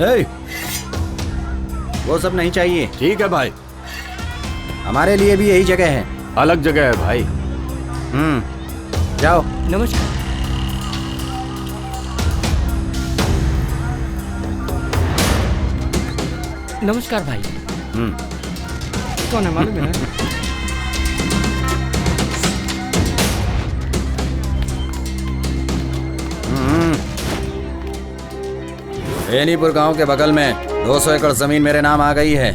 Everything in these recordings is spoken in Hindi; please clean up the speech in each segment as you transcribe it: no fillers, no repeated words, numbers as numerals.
ए, वो सब नहीं चाहिए। ठीक है भाई, हमारे लिए भी यही जगह है। अलग जगह है भाई। जाओ। नमस्कार। नमस्कार भाई। कौन है मालूम है? बेनीपुर गांव के बगल में 200 एकड़ जमीन मेरे नाम आ गई है।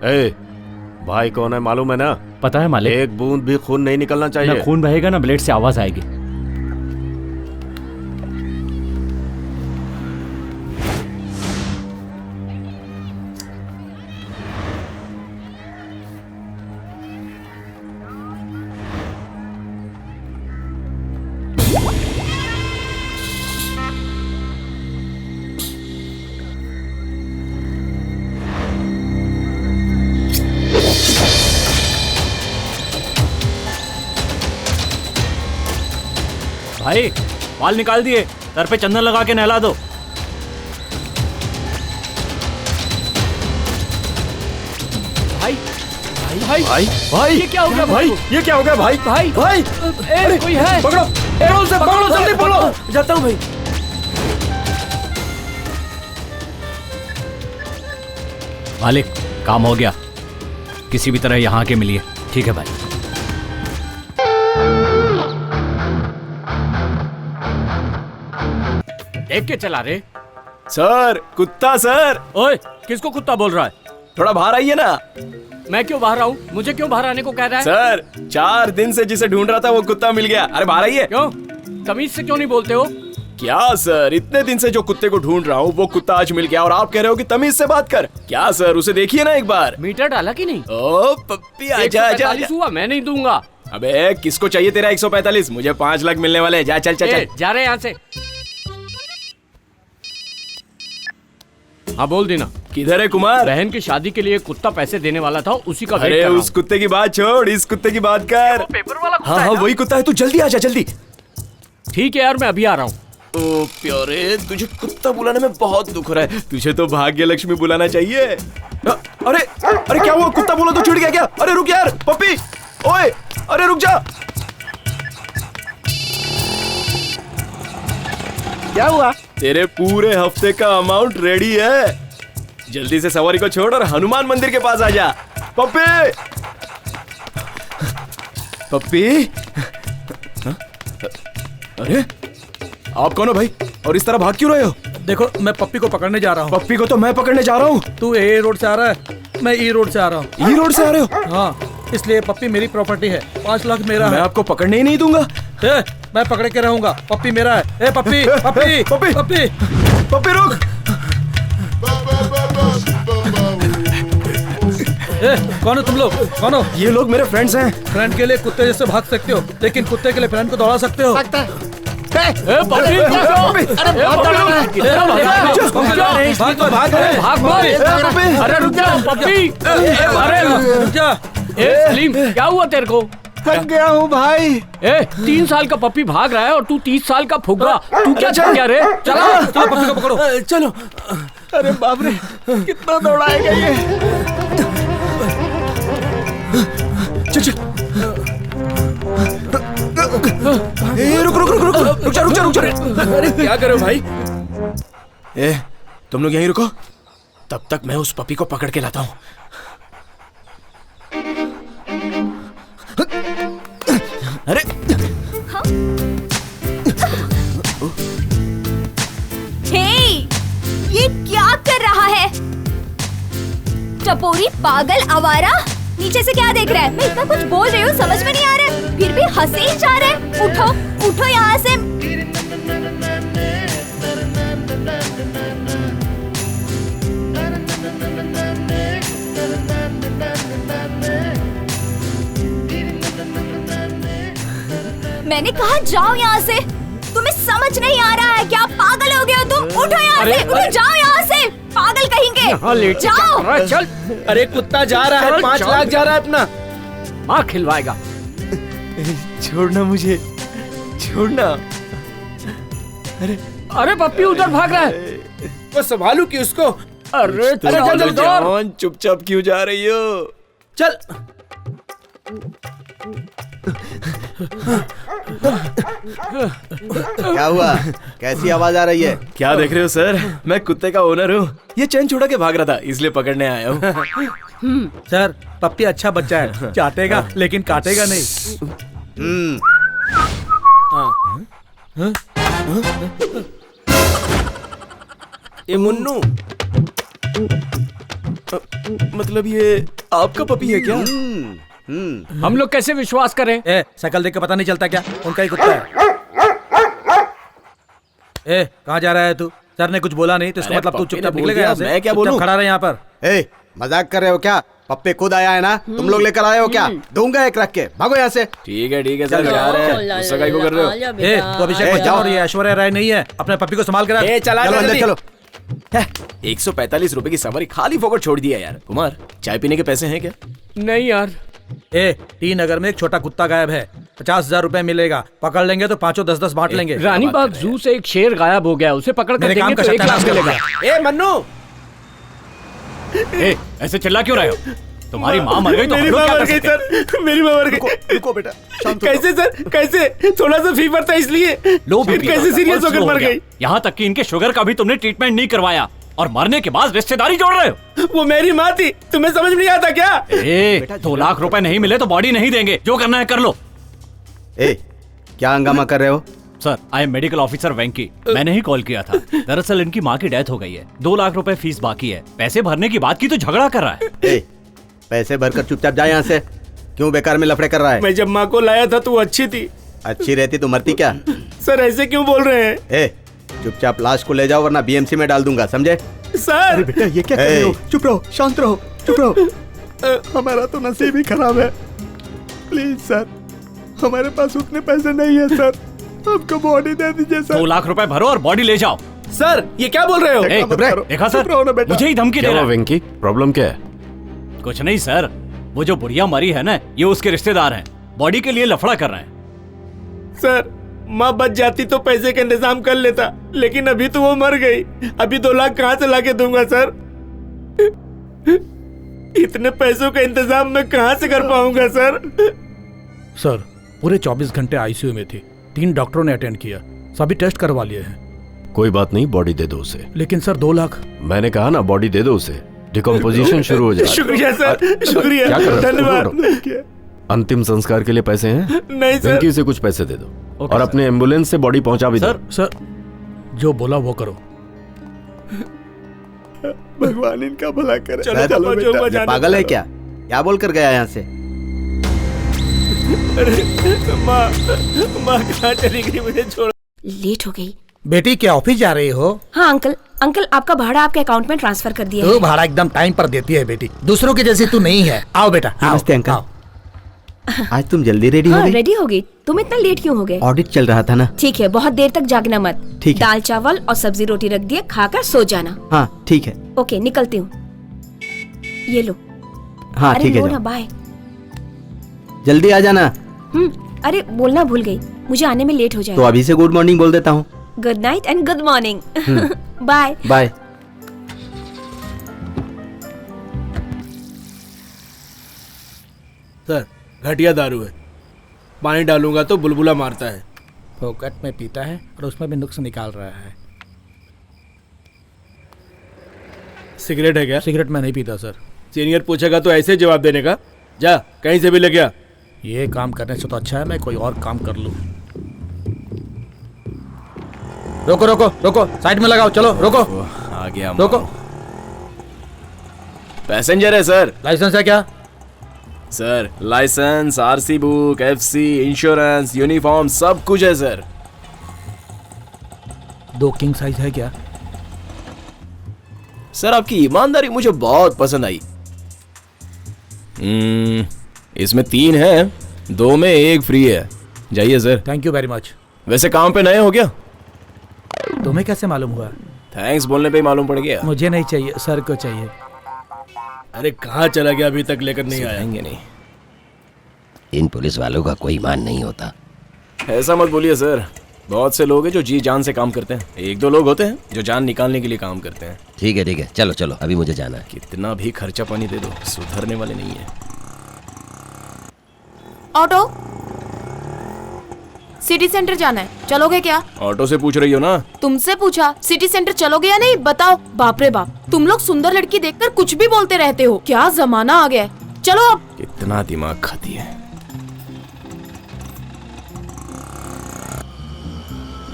ए, भाई कौन है मालूम है ना? पता है मालिक। एक बूंद भी खून नहीं निकलना चाहिए। ना खून बहेगा ना ब्लेड से आवाज आएगी। भाई बाल निकाल दिए, सर पे चंदन लगा के नहला दो। भाई भाई भाई भाई ये क्या हो गया भाई? ये क्या हो गया भाई? भाई भाई कोई है? पकड़ो, पकड़ो से पकड़ो, जल्दी पकड़ो। जाता हूँ भाई। मालिक काम हो गया, किसी भी तरह यहाँ के मिलिए। ठीक है भाई। देख के चला रे। सर कुत्ता सर। ओए किसको कुत्ता बोल रहा है? थोड़ा बाहर आइए ना। मैं क्यों बाहर आऊँ? मुझे क्यों बाहर आने को कह रहा है? सर 4 दिन से जिसे ढूंढ रहा था वो कुत्ता मिल गया। अरे बाहर आइए। क्यों? तमीज से क्यों नहीं बोलते हो? क्या सर, इतने दिन से जो कुत्ते को ढूंढ रहा हूँ वो कुत्ता आज मिल गया और आप कह रहे हो कि तमीज से बात कर। क्या सर, उसे देखिए ना एक बार। मीटर डाला कि नहीं? ओ पप्पी आजा आजा आजा। हुआ, मैं नहीं दूंगा। अबे किसको चाहिए तेरा 145? मुझे 5 लाख मिलने वाले हैं। जा चल चल चल। जा रहे हैं यहाँ से। हाँ बोल देना। किधर है कुमार? बहन की शादी के लिए कुत्ता पैसे देने वाला था, उसी का वेट अरे कर रहा उस कुत्ते की बात छोड़, इस कुत्ते की बात कर। पेपर वाला हाँ हाँ वही कुत्ता है, तू जल्दी आजा जल्दी। ठीक है यार, मैं अभी आ रहा हूँ। ओ प्यारे, तुझे कुत्ता बुलाने में बहुत दुख हो रहा है। तुझे तो भाग्य लक्ष्मी बुलाना चाहिए। अरे अरे क्या हुआ? कुत्ता बोला तो छूट गया क्या? अरे रुक यार पप्पी, ओए अरे रुक जा। क्या हुआ? तेरे पूरे हफ्ते का अमाउंट रेडी है। जल्दी से सवारी को छोड़ और हनुमान मंदिर के पास आ जा। पप्पी पप्पी। अरे आप कौन हो भाई और इस तरह भाग क्यों रहे हो? देखो मैं पप्पी को पकड़ने जा रहा हूँ। पप्पी को तो मैं पकड़ने जा रहा हूँ। तू ए रोड से आ रहा है, मैं ई रोड से आ रहा हूँ। ई रोड से आ रहे हो? हाँ, इसलिए पप्पी मेरी प्रॉपर्टी है। 5 लाख मेरा मैं है। आपको पकड़ने ही नहीं दूंगा। मैं पकड़ के रहूंगा। पप्पी मेरा है। ए पप्पी पप्पी पप्पी पप्पी पप्पी रुक। कौन हो तुम लोग? कौन हो? ये लोग मेरे फ्रेंड्स हैं। फ्रेंड के लिए कुत्ते जैसे भाग सकते हो, लेकिन कुत्ते के लिए फ्रेंड को दौड़ा सकते हो। अरे रुक जा पप्पी। अरे रुक जा। सलीम क्या हुआ तेरे को? थक गया हूँ भाई। 3 साल का पप्पी भाग रहा है और तू 30 साल का फुग्गा। तू क्या चल गया रे? चलो चलो पप्पी को पकड़ो। चलो। अरे बाप रे, कितना दौड़ाएगा ये। चल चल। रुक रुक रुक रुक रुक जा रुक जा रुक जा। अरे क्या करो भाई? तुम लोग यहीं रुको, तब तक मैं उस पपी को पकड़ के लाता हूँ। अरे हे, ये क्या कर रहा है? टपोरी पागल आवारा, नीचे से क्या देख रहा है? मैं इतना कुछ बोल रही हूँ, समझ में नहीं आ रहा है, फिर भी हंसे ही जा रहा है। उठो उठो यहाँ से। मैंने कहा जाओ यहाँ से। तुम्हें समझ नहीं आ रहा है क्या? पागल हो गए हो तुम? उठो यहाँ से, उठो, जाओ यहाँ से, पागल कहेंगे। जाओ। चल। अरे कुत्ता जा रहा है, 5 लाख जा रहा है अपना। माँ खिलवाएगा। छोड़ना मुझे, छोड़ना। अरे पप्पी उधर भाग रहा है। वो संभालू कि उसको। अरे तो चल चलो दौड़। जान, चुपचाप क्यों जा रही हो? चल। क्या हुआ? कैसी आवाज आ रही है? क्या देख रहे हो सर? मैं कुत्ते का ओनर हूँ। ये चैन छोड़ा के भाग रहा था, इसलिए पकड़ने आया हूँ। सर पप्पी अच्छा बच्चा है, चाटेगा लेकिन काटेगा नहीं। ये मुन्नू, मतलब ये आपका पपी है क्या? हम लोग कैसे विश्वास करें? ए, शकल देख के पता नहीं चलता क्या? उनका ही कुत्ता है। ए, कहाँ जा रहा है तू? सर ने कुछ बोला नहीं तो इसका अरे मतलब तू पप्पी चुपचाप ने बोल निकलेगा दिया, यहाँ से? मैं क्या चुपचाप बोलूं? खड़ा रहे यहाँ पर। ए, मजाक कर रहे हो क्या? पप्पे खुद आया है ना, तुम लोग लेकर आए हो क्या? दूंगा एक रख के, भागो यहाँ से। ठीक है सर, जा रहे हैं। गुस्सा काहे को कर रहे हो? ए, तो अभिषेक बच्चा और ये ऐश्वर्या राय नहीं है, अपने पप्पी को संभाल कर रख। ए, चला चलो जा अंदर जल्दी। चलो। 145 रुपए की सवारी खाली फोकट छोड़ दिया यार। कुमार, चाय पीने के पैसे हैं क्या? नहीं यार। ए, टी नगर में एक छोटा कुत्ता गायब है, 50,000 रुपए मिलेगा। पकड़ लेंगे तो 5 10 बांट लेंगे। रानी बाग जू से एक शेर गायब हो गया, उसे पकड़ कर मेरे काम देंगे का तो 1 लाख सत्यानाश मिलेगा। करेगा। ए मन्नू, ए, ऐसे चिल्ला क्यों रहे हो? तुम्हारी माँ मर गई तो हम मेरी लोग माँ क्या मर कर गई सकते हैं? सर, मेरी माँ मर गई। रुको बेटा, शांत हो कैसे सर, कैसे? थोड़ा सा फीवर था इसलिए। लो फिर बीपी कैसे का सीरियस पल्स होकर लो हो मर गया। गई? यहाँ तक कि इनके शुगर का भी तुमने ट्रीटमेंट नहीं करवाया और मरने के बाद रिश्तेदारी जोड़ रहे हो। वो मेरी माँ थी, तुम्हें समझ नहीं आता क्या? ए, 2 लाख रुपए नहीं मिले तो बॉडी नहीं देंगे, जो करना है कर लो। ए, क्या हंगामा कर रहे हो? Sir, I am medical officer Venky. मैंने ही कॉल किया था। दरअसल इनकी माँ की डेथ हो गई है, 2 लाख रुपए फीस बाकी है। पैसे भरने की बात की तो झगड़ा कर रहा है। ए, पैसे भरकर चुपचाप जा यहाँ से। क्यों बेकार में लफड़े कर रहा है? मैं जब माँ को लाया था तो वो अच्छी थी। अच्छी रहती तो मरती क्या? सर ऐसे क्यों बोल रहे हैं? ए, चुपचाप लाश को ले जाओ वरना बीएमसी में डाल दूंगा, समझे? सर बेटा ये क्या कर रहे हो? चुप रहो, शांत रहो, चुप रहो। हमारा तो नसीब ही खराब है। प्लीज सर, हमारे पास उतने पैसे नहीं है सर, हमको बॉडी दे दीजिए 2 लाख रुपए भरो और बॉडी ले जाओ। सर ये क्या बोल रहे हो? ए, देखा सर, मुझे ही धमकी दे रहा है। वेंकी, प्रॉब्लम क्या है? कुछ नहीं सर, वो जो बुढ़िया मरी है ना, ये उसके रिश्तेदार हैं, बॉडी के लिए लफड़ा कर रहे हैं। सर माँ बच जाती तो पैसे का इंतजाम कर लेता, लेकिन अभी तो वो मर गई। अभी 2 लाख कहाँ से लाके दूंगा सर? इतने पैसों का इंतजाम मैं कहाँ से कर पाऊंगा सर? सर पूरे 24 घंटे आईसीयू में थी, 3 डॉक्टरों ने अटेंड किया, सभी टेस्ट करवा लिए हैं। कोई बात नहीं, बॉडी दे दो उसे। लेकिन सर 2 लाख। मैंने कहा ना, बॉडी दे दो उसे, डिकम्पोजिशन शुरू हो जाए। शुक्रिया सर, शुक्रिया, क्या कर रहे हो? धन्यवाद। अंतिम संस्कार के लिए पैसे हैं? नहीं सर। वेंकी से कुछ पैसे दे दो ओके और सर। अपने एम्बुलेंस से बॉडी पहुंचा भी दो। सर जो बोला वो करो। भगवान इनका भला करे। चलो, चलो बेटा। ये पागल है क्या? क्या बोल कर गया यहाँ से? माँ कहाँ चली गई, मुझे छोड़। लेट हो गई। बेटी क्या ऑफिस जा रही हो? हाँ अंकल आपका भाड़ा आपके अकाउंट में ट्रांसफर कर दिया तू है। भाड़ा एकदम टाइम पर देती है बेटी, दूसरों की जैसी तू नहीं है। आओ बेटा, आओ, नमस्ते अंकल। आओ। आज तुम जल्दी रेडी हो हाँ गई? रेडी हो गई। तुम इतना लेट क्यों हो गए? ऑडिट चल रहा था ना। ठीक है, बहुत देर तक जागना मत। ठीक है। दाल चावल और सब्जी रोटी रख दिए, खाकर सो जाना। हाँ ठीक है। ओके निकलती हूँ। ये लो। हाँ अरे ठीक है, लो ना, जाओ। बाय। जल्दी आ जाना। अरे बोलना भूल गई, मुझे आने में लेट हो तो जाएगा। अभी से गुड मॉर्निंग बोल देता हूँ। Good night and good morning. Bye. Bye. Sir घटिया दारू है, पानी डालूंगा तो बुलबुला मारता है। फोकट में पीता है और उसमें भी नुक्स निकाल रहा है। सिगरेट है क्या? सिगरेट में नहीं पीता सर। सीनियर पूछेगा तो ऐसे जवाब देने का? जा कहीं से भी ले गया। ये काम करने से तो अच्छा है मैं कोई और काम कर लूं। रोको रोको रोको, साइड में लगाओ, चलो रोको आ गया। रोको। पैसेंजर है सर। लाइसेंस है क्या? Sir licence, RC book, FC, insurance, uniform सब कुछ है सर। 2 किंग साइज है क्या? सर आपकी ईमानदारी मुझे बहुत पसंद आई। इसमें 3 है, 2 में 1 फ्री है। जाइए sir. Thank you very much. वैसे काम पे नए हो क्या? तुम्हें कैसे मालूम हुआ? थैंक्स बोलने पे ही मालूम पड़ गया। मुझे नहीं चाहिए, सर को चाहिए। अरे कहाँ चला गया, अभी तक लेकर नहीं आया। इन पुलिस वालों का कोई ईमान नहीं होता। ऐसा मत बोलिए सर, बहुत से लोग हैं जो जी जान से काम करते हैं, एक दो लोग होते हैं जो जान निकालने के लिए काम करते हैं। ठीक है, चलो चलो, अभी मुझे जाना है। कितना भी खर्चा पानी दे दो, सुधरने वाले नहीं है। ऑटो, सिटी सेंटर जाना है, चलोगे क्या? ऑटो से पूछ रही हो ना? तुमसे पूछा, सिटी सेंटर चलोगे या नहीं बताओ। बाप रे बाप, तुम लोग सुंदर लड़की देखकर कुछ भी बोलते रहते हो, क्या जमाना आ गया है। चलो अब। कितना दिमाग खाती है।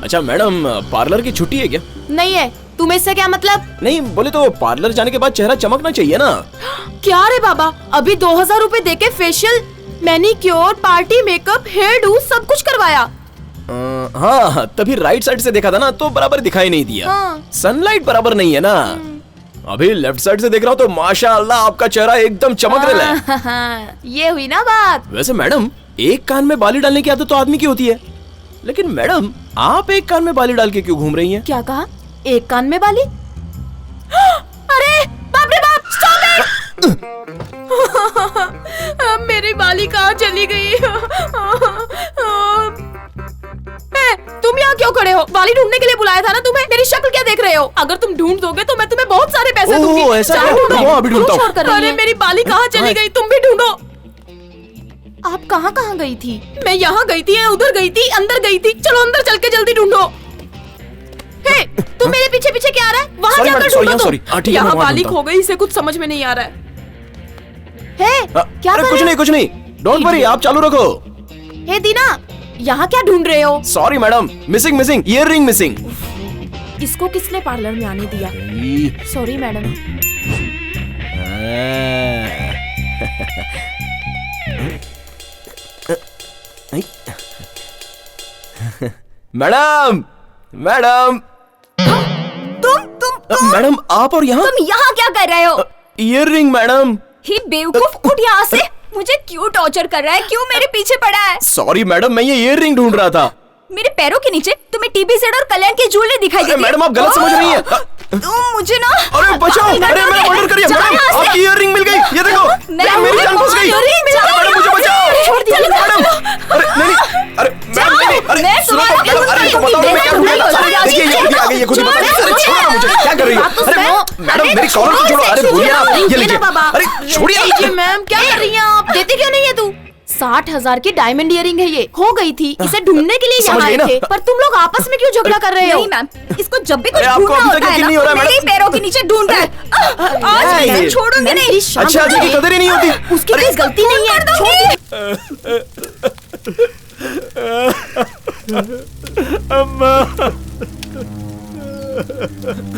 अच्छा मैडम, पार्लर की छुट्टी है क्या? नहीं है, तुम्हें इससे क्या मतलब? नहीं बोले तो पार्लर जाने के बाद चेहरा चमकना चाहिए ना। क्या रे बाबा, अभी 2000 रूपए देके facial, manicure, party makeup, hairdo सब कुछ करवाया। हाँ, तभी राइट साइड से देखा था ना तो बराबर दिखाई नहीं दिया। हाँ। सनलाइट बराबर नहीं है ना। अभी लेफ्ट साइड से देख रहा हूँ तो माशाअल्लाह आपका चेहरा एकदम चमक रहा है। ये हुई ना बात। वैसे मैडम, एक कान में बाली डालने की आदत तो आदमी की होती है, लेकिन मैडम आप एक कान में बाली डाल के क्यों घूम रही हैं? क्या कहा? एक कान में बाली? अरे बाप रे बाप, स्टॉप इट! मेरी बाली कहाँ चली गई? तुम यहाँ क्यों खड़े हो? बाली ढूंढने के लिए बुलाया था ना तुम्हें। मेरी शक्ल क्या देख रहे हो? अगर तुम ढूंढ दोगे तो मैं तुम्हें बहुत सारे पैसे दूंगी। ऐसा जाओ है? ढूंढो। अभी ढूंढता हूँ। अरे मेरी बाली कहाँ चली गई? तुम भी ढूंढो। आप कहाँ गई थी? मैं यहाँ गई थी, उधर गई थी, अंदर गई थी। चलो अंदर चल के जल्दी ढूंढो। हे, तुम मेरे पीछे पीछे क्या आ रहा है? वहाँ जाकर ढूंढो तुम। यहाँ बाली खो गई, इसे कुछ समझ में नहीं आ रहा है। हे, क्या कर रहे हो? कुछ नहीं, डोंट वरी, आप चालू रखो। हे दीना, यहाँ क्या ढूंढ रहे हो? Sorry madam, missing earliness missing. इसको किसने पार्लर में आने दिया? Sorry madam. मैडम तुम मैडम, आप और यहाँ? तुम यहाँ क्या कर रहे हो? Earliness madam. ही बेवकूफ, उठ यहाँ से। मुझे क्यों टॉर्चर कर रहा है? क्यों मेरे पीछे पड़ा है? सॉरी मैडम, मैं ये ईयररिंग ढूंढ रहा था। मेरे पैरों के नीचे तुम्हें टीबी सेट और कल्याण की ज्वेलरी दिखाई देती है। मैडम आप गलत समझ रही हैं। तुम मुझे ना, अरे बचाओ, अरे मेरा मर्डर करिए मैडम, आपकी ईयररिंग मिल गई, ये देखो। मैं मेरी जान फंस गई। मैडम मुझे बचाओ। छोड़ दिया मैडम, अरे नहीं, अरे मैडम नहीं, अरे मैं सुनो तुम्हारा मैडम, अरे खून बताओ मैं क्या नहीं ढूंढ रहा था? देखिए ये आ गई, ये खुद ही बता रही है। अरे छोड़ो मुझे, क्या कर रही है? अरे मैडम मेरी कॉलर को छोड़ो। अरे भूलिया, ये लीजिए। अरे छोड़िए मैम, क्या कर रही हैं आप? देते क्यों नहीं है तू? 60,000 की डायमंड इयरिंग है, ये खो गई थी। इसे ढूंढने के लिए यहाँ आए थे, पर तुम लोग आपस में क्यों झगड़ा कर रहे हो? नहीं मैम, इसको जब भी कुछ अरे आपको ढूंढना अभी तक होता है यकीन नहीं ना, हो रहा मेरे ही पैरों के नीचे ढूंढ रहा है। आज मैं छोड़ूंगी नहीं। अच्छा जी की कदर ही नहीं होती। उसकी कोई गलती नहीं है, छोड़ अम्मा,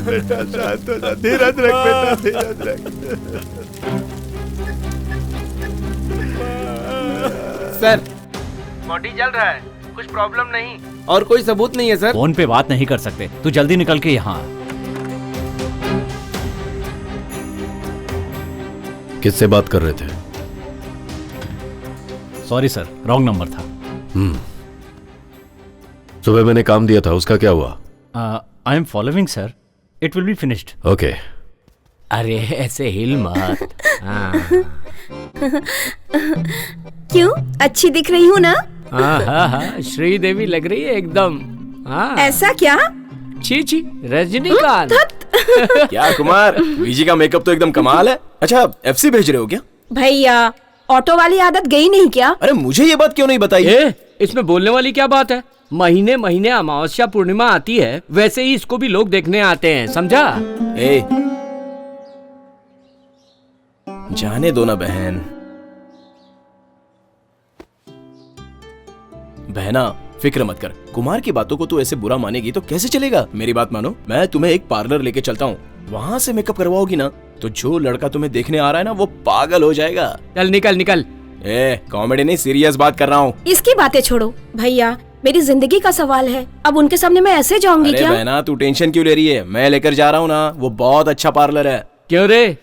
बेटा शांत हो जा, धीरज रख बेटा, धीरज रख। सर, बॉडी जल रहा है, कुछ प्रॉब्लम नहीं और कोई सबूत नहीं है सर। फोन पे बात नहीं कर सकते, तू जल्दी निकल के यहाँ। किससे बात कर रहे थे? सॉरी सर, रॉन्ग नंबर था। सुबह मैंने काम दिया था, उसका क्या हुआ? I am following sir, it will be finished. Okay. अरे ऐसे हिल मत। क्यों, अच्छी दिख रही हूँ ना? हाँ, श्रीदेवी लग रही है एकदम। हाँ। ऐसा क्या? छी, रजनीकांत। क्या कुमार, बीजी का मेकअप तो एकदम कमाल है। अच्छा एफसी भेज रहे हो क्या? भैया, ऑटो वाली आदत गई नहीं क्या? अरे मुझे ये बात क्यों नहीं बताई? इसमें बोलने वाली क्या बात है? महीने महीने अमावस्या पूर्णिमा आती है, वैसे ही इसको भी लोग देखने आते हैं, समझा? जाने दो ना बहन। बहना फिक्र मत कर, कुमार की बातों को तू ऐसे बुरा मानेगी तो कैसे चलेगा? मेरी बात मानो, मैं तुम्हें एक पार्लर लेके चलता हूँ, वहाँ से मेकअप करवाओगी ना तो जो लड़का तुम्हें देखने आ रहा है ना वो पागल हो जाएगा। चल निकल। कॉमेडी नहीं, सीरियस बात कर रहा हूँ। इसकी बातें छोड़ो भैया, मेरी जिंदगी का सवाल है। अब उनके सामने मैं ऐसे जाऊंगी क्या? बहना तू टेंशन क्यों ले रही है, मैं लेकर जा रहा हूँ ना, वो बहुत अच्छा पार्लर है। क्यों रे,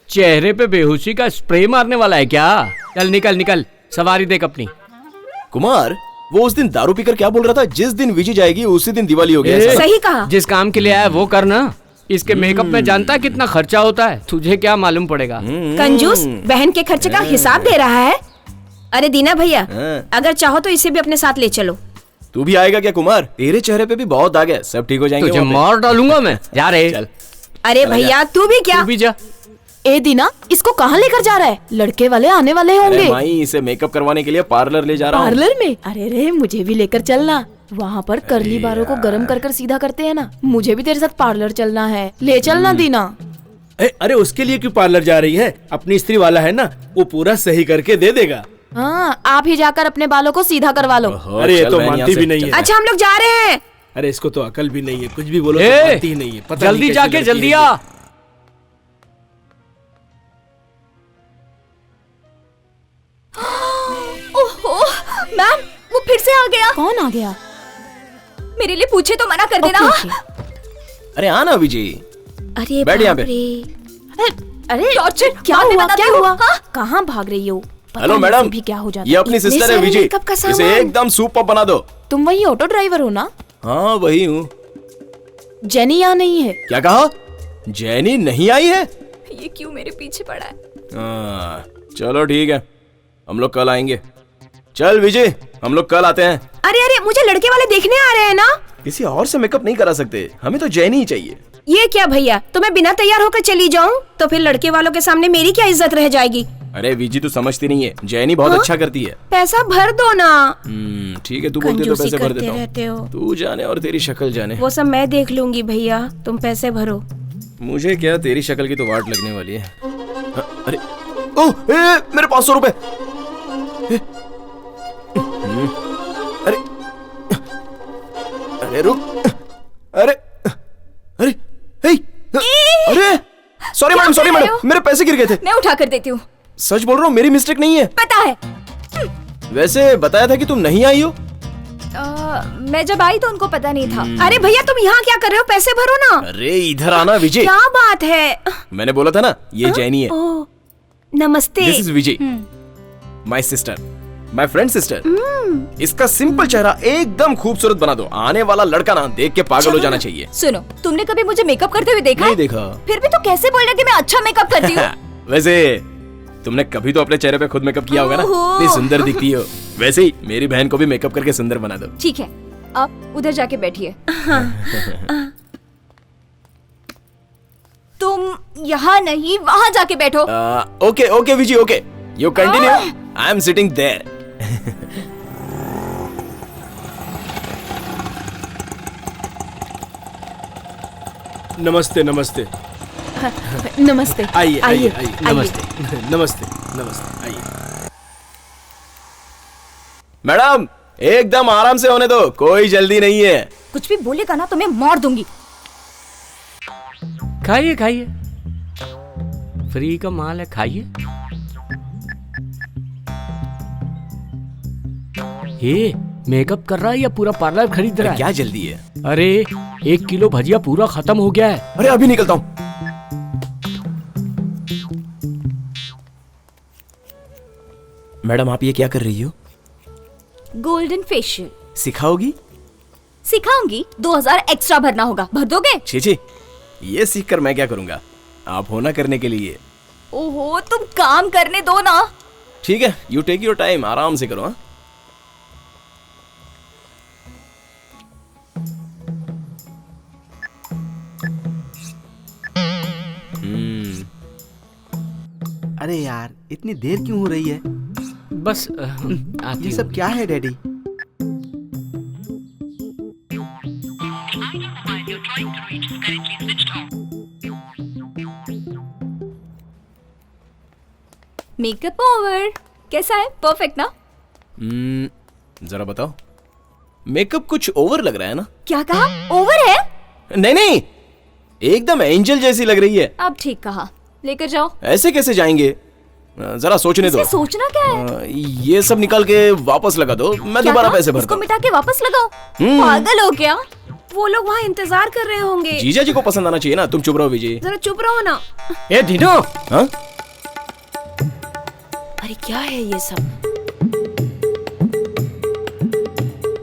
चेहरे पे बेहोशी का स्प्रे मारने वाला है क्या? चल निकल, सवारी देख अपनी। कुमार, वो उस दिन दारू पीकर क्या बोल रहा था, जिस दिन विजी जाएगी उसी दिन दिवाली हो गया। सही कहा। जिस काम के लिए आया वो करना। इसके मेकअप में जानता है कितना खर्चा होता है, तुझे क्या मालूम पड़ेगा? कंजूस, बहन के खर्चे का हिसाब दे रहा है। अरे दीना भैया, अगर चाहो तो इसे भी अपने साथ ले चलो। तू भी आएगा क्या कुमार? तेरे चेहरे पे भी बहुत दाग है, सब ठीक हो जाएंगे। तुझे वहाँ पे। मार डालूंगा मैं। जा रहे। चल। अरे भैया तू भी क्या? तू भी जा। ए दीना, इसको कहाँ लेकर जा रहा है? लड़के वाले आने वाले अरे होंगे। माई, इसे मेकअप करवाने के लिए पार्लर ले जा रहा हूँ। पार्लर में? अरे रे, मुझे भी लेकर चलना। वहाँ पर कर्ली बालों को गरम कर कर सीधा करते हैं ना, मुझे भी तेरे साथ पार्लर चलना है। ले चलना दीना। अरे उसके लिए क्यों पार्लर जा रही है? अपनी स्त्री वाला है ना, वो पूरा सही करके दे देगा। हाँ, आप ही जाकर अपने बालों को सीधा करवा लो। अरे ये तो मानती भी नहीं है। अच्छा हम लोग जा रहे हैं। अरे इसको तो अकल भी नहीं है, कुछ भी बोलो ए, तो मानती ही नहीं है। पता जल्दी नहीं कैसी जाके लड़की जल्दी है आ। ये। ओहो मैम, वो फिर से आ गया। कौन आ गया? मेरे लिए पूछे तो मना कर देना। Okay, okay. अरे आना विजय। अरे बैठ यहाँ बाप पे। रे। अरे टॉर्चर क्या बाद में हुआ? बताती क्या हूँ। हुआ? हाँ? कहाँ भाग रही हो? पता हेलो नहीं मैडम, इसे भी क्या हो जाता ये अपनी इतने सिस्टर है सारे विजय। मेकअप का इसे सामान। एकदम सुपर बना दो। तुम वही ऑटो ड्राइवर हो ना? हाँ वही हूँ। जेनी यहाँ नहीं है। क्या कहा? जैनी नहीं आई है? ये क्यों मेरे पीछे पड़ा है? चलो ठीक है, हम लोग कल आएंगे। चल विजय, हम लोग कल आते हैं। अरे अरे, मुझे लड़के वाले देखने आ रहे हैं ना। किसी और से मेकअप नहीं करा सकते, हमें तो जैनी ही चाहिए। ये क्या भैया, तो मैं बिना तैयार होकर चली जाऊं तो फिर लड़के वालों के सामने मेरी क्या इज्जत रह जाएगी? अरे विजय तू समझती नहीं है, जैनी बहुत अच्छा करती है। पैसा भर दो ना। ठीक है, तू बोलती है तो कंजूसी पैसे भर करते देता रहते हो। हूँ। तू जाने और तेरी शक्ल जाने। वो सब मैं देख लूंगी भैया, तुम पैसे भरो। मुझे क्या, तेरी शक्ल की तो वाट लगने वाली है। अरे ओह, मेरे 500 रुपए। अरे अरे रुक। अरे अरे हे, अरे सॉरी मैडम, सॉरी मैडम, मेरे पैसे गिर गए थे। मैं उठा कर देती हूँ। सच बोल रहा हूँ, मेरी मिस्टेक नहीं है। पता है। वैसे बताया था कि तुम नहीं आई हो। मैं जब आई तो उनको पता नहीं था। अरे भैया तुम यहाँ क्या कर रहे हो? पैसे भरो ना। अरे इधर आना विजय। क्या बात है? मैंने बोला था ना, ये जैनी है। ओह, नमस्ते। This is Vijay, my sister, my friend sister. इसका सिंपल चेहरा एकदम खूबसूरत बना दो। आने वाला लड़का ना देख के पागल हो जाना चाहिए। सुनो, तुमने कभी मुझे मेकअप करते हुए देखा नहीं है? देखा। फिर भी तो कैसे बोल रहे कि मैं अच्छा मेकअप करती हूँ? वैसे तुमने कभी तो अपने चेहरे पे खुद मेकअप किया होगा ना, ओहो। इतनी सुंदर दिखती हो। वैसे ही मेरी बहन को भी मेकअप करके सुंदर बना दो। ठीक है, आप उधर जाके बैठिए। तुम यहाँ नहीं, वहाँ जाके बैठो। Okay okay Vijay, okay you continue, I am sitting there. नमस्ते नमस्ते। नमस्ते। आइए आइए आइए। नमस्ते। नमस्ते नमस्ते, आइए। मैडम एकदम आराम से होने दो, कोई जल्दी नहीं है। कुछ भी बोलेगा ना तो मैं मार दूंगी। खाइए खाइए, फ्री का माल है, खाइए। ये मेकअप कर रहा है या पूरा पार्लर खरीद रहा है? क्या जल्दी है? अरे 1 किलो भजिया पूरा खत्म हो गया है। अरे अभी निकलता हूँ। मैडम आप ये क्या कर रही हो? गोल्डन फेशियल सिखाओगी? सिखाऊंगी। 2000 एक्स्ट्रा भरना होगा, भर दोगे? छी, ये सीख कर मैं क्या करूंगा, आप होना करने के लिए। ओहो, तुम काम करने दो ना। ठीक है, यू टेक योर टाइम, आराम से करो। हाँ अरे यार, इतनी देर क्यों हो रही है? बस आती ये सब क्या है डैडी? Makeup over. कैसा है? परफेक्ट ना? जरा बताओ, मेकअप कुछ ओवर लग रहा है ना? क्या कहा? ओवर है? नहीं नहीं, एकदम एंजल जैसी लग रही है। अब ठीक कहा, लेकर जाओ। ऐसे कैसे जाएंगे, जरा सोचने दो। इसमें सोचना क्या है? ये सब निकाल के वापस लगा दो, मैं दोबारा पैसे भरता इसको हूँ। मिटा के वापस लगाओ। पागल हो क्या? वो लोग वहाँ इंतजार कर रहे होंगे। जीजा जी को पसंद आना चाहिए ना। तुम चुप रहो विजय। जरा चुप रहो ना। ए दीनो, हाँ अरे क्या है ये सब?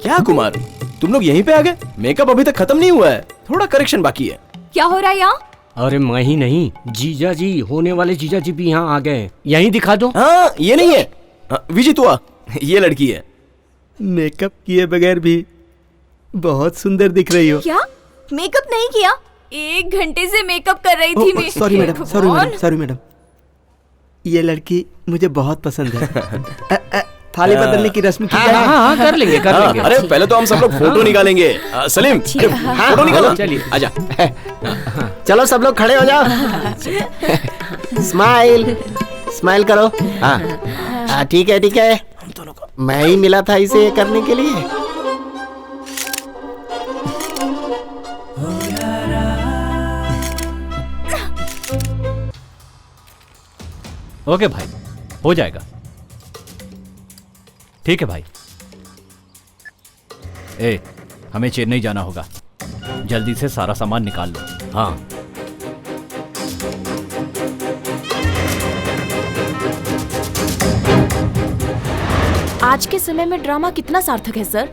क्या कुमार, तुम लोग यहीं पे आ गए? मेकअप अभी तक खत्म नहीं हुआ है, थोड़ा करेक्शन बाकी है। क्या हो रहा है यहाँ? अरे मैं ही नहीं, जीजा जी, होने वाले जीजा जी भी यहाँ आ गए। यहीं दिखा दो। हाँ ये नहीं है। हाँ, विजय तू आ, ये लड़की है। मेकअप किए बगैर भी बहुत सुंदर दिख रही हो। क्या मेकअप नहीं किया? 1 घंटे से मेकअप कर रही थी मैं। Sorry madam, sorry madam. ये लड़की मुझे बहुत पसंद है। थाली बदलने की रस्म की जाए? हाँ, कर लेंगे कर लेंगे। अरे पहले तो हम सब लोग फोटो निकालेंगे। सलीम फोटो निकालो। चलिए आजा। चलो सब लोग खड़े हो जाओ। स्माइल स्माइल करो। हाँ ठीक है ठीक है। मैं ही मिला था इसे ये करने के लिए। ओके भाई, हो जाएगा। ठीक है भाई। हमें चेन्नई जाना होगा, जल्दी से सारा सामान निकाल लो। हाँ। आज के समय में ड्रामा कितना सार्थक है सर?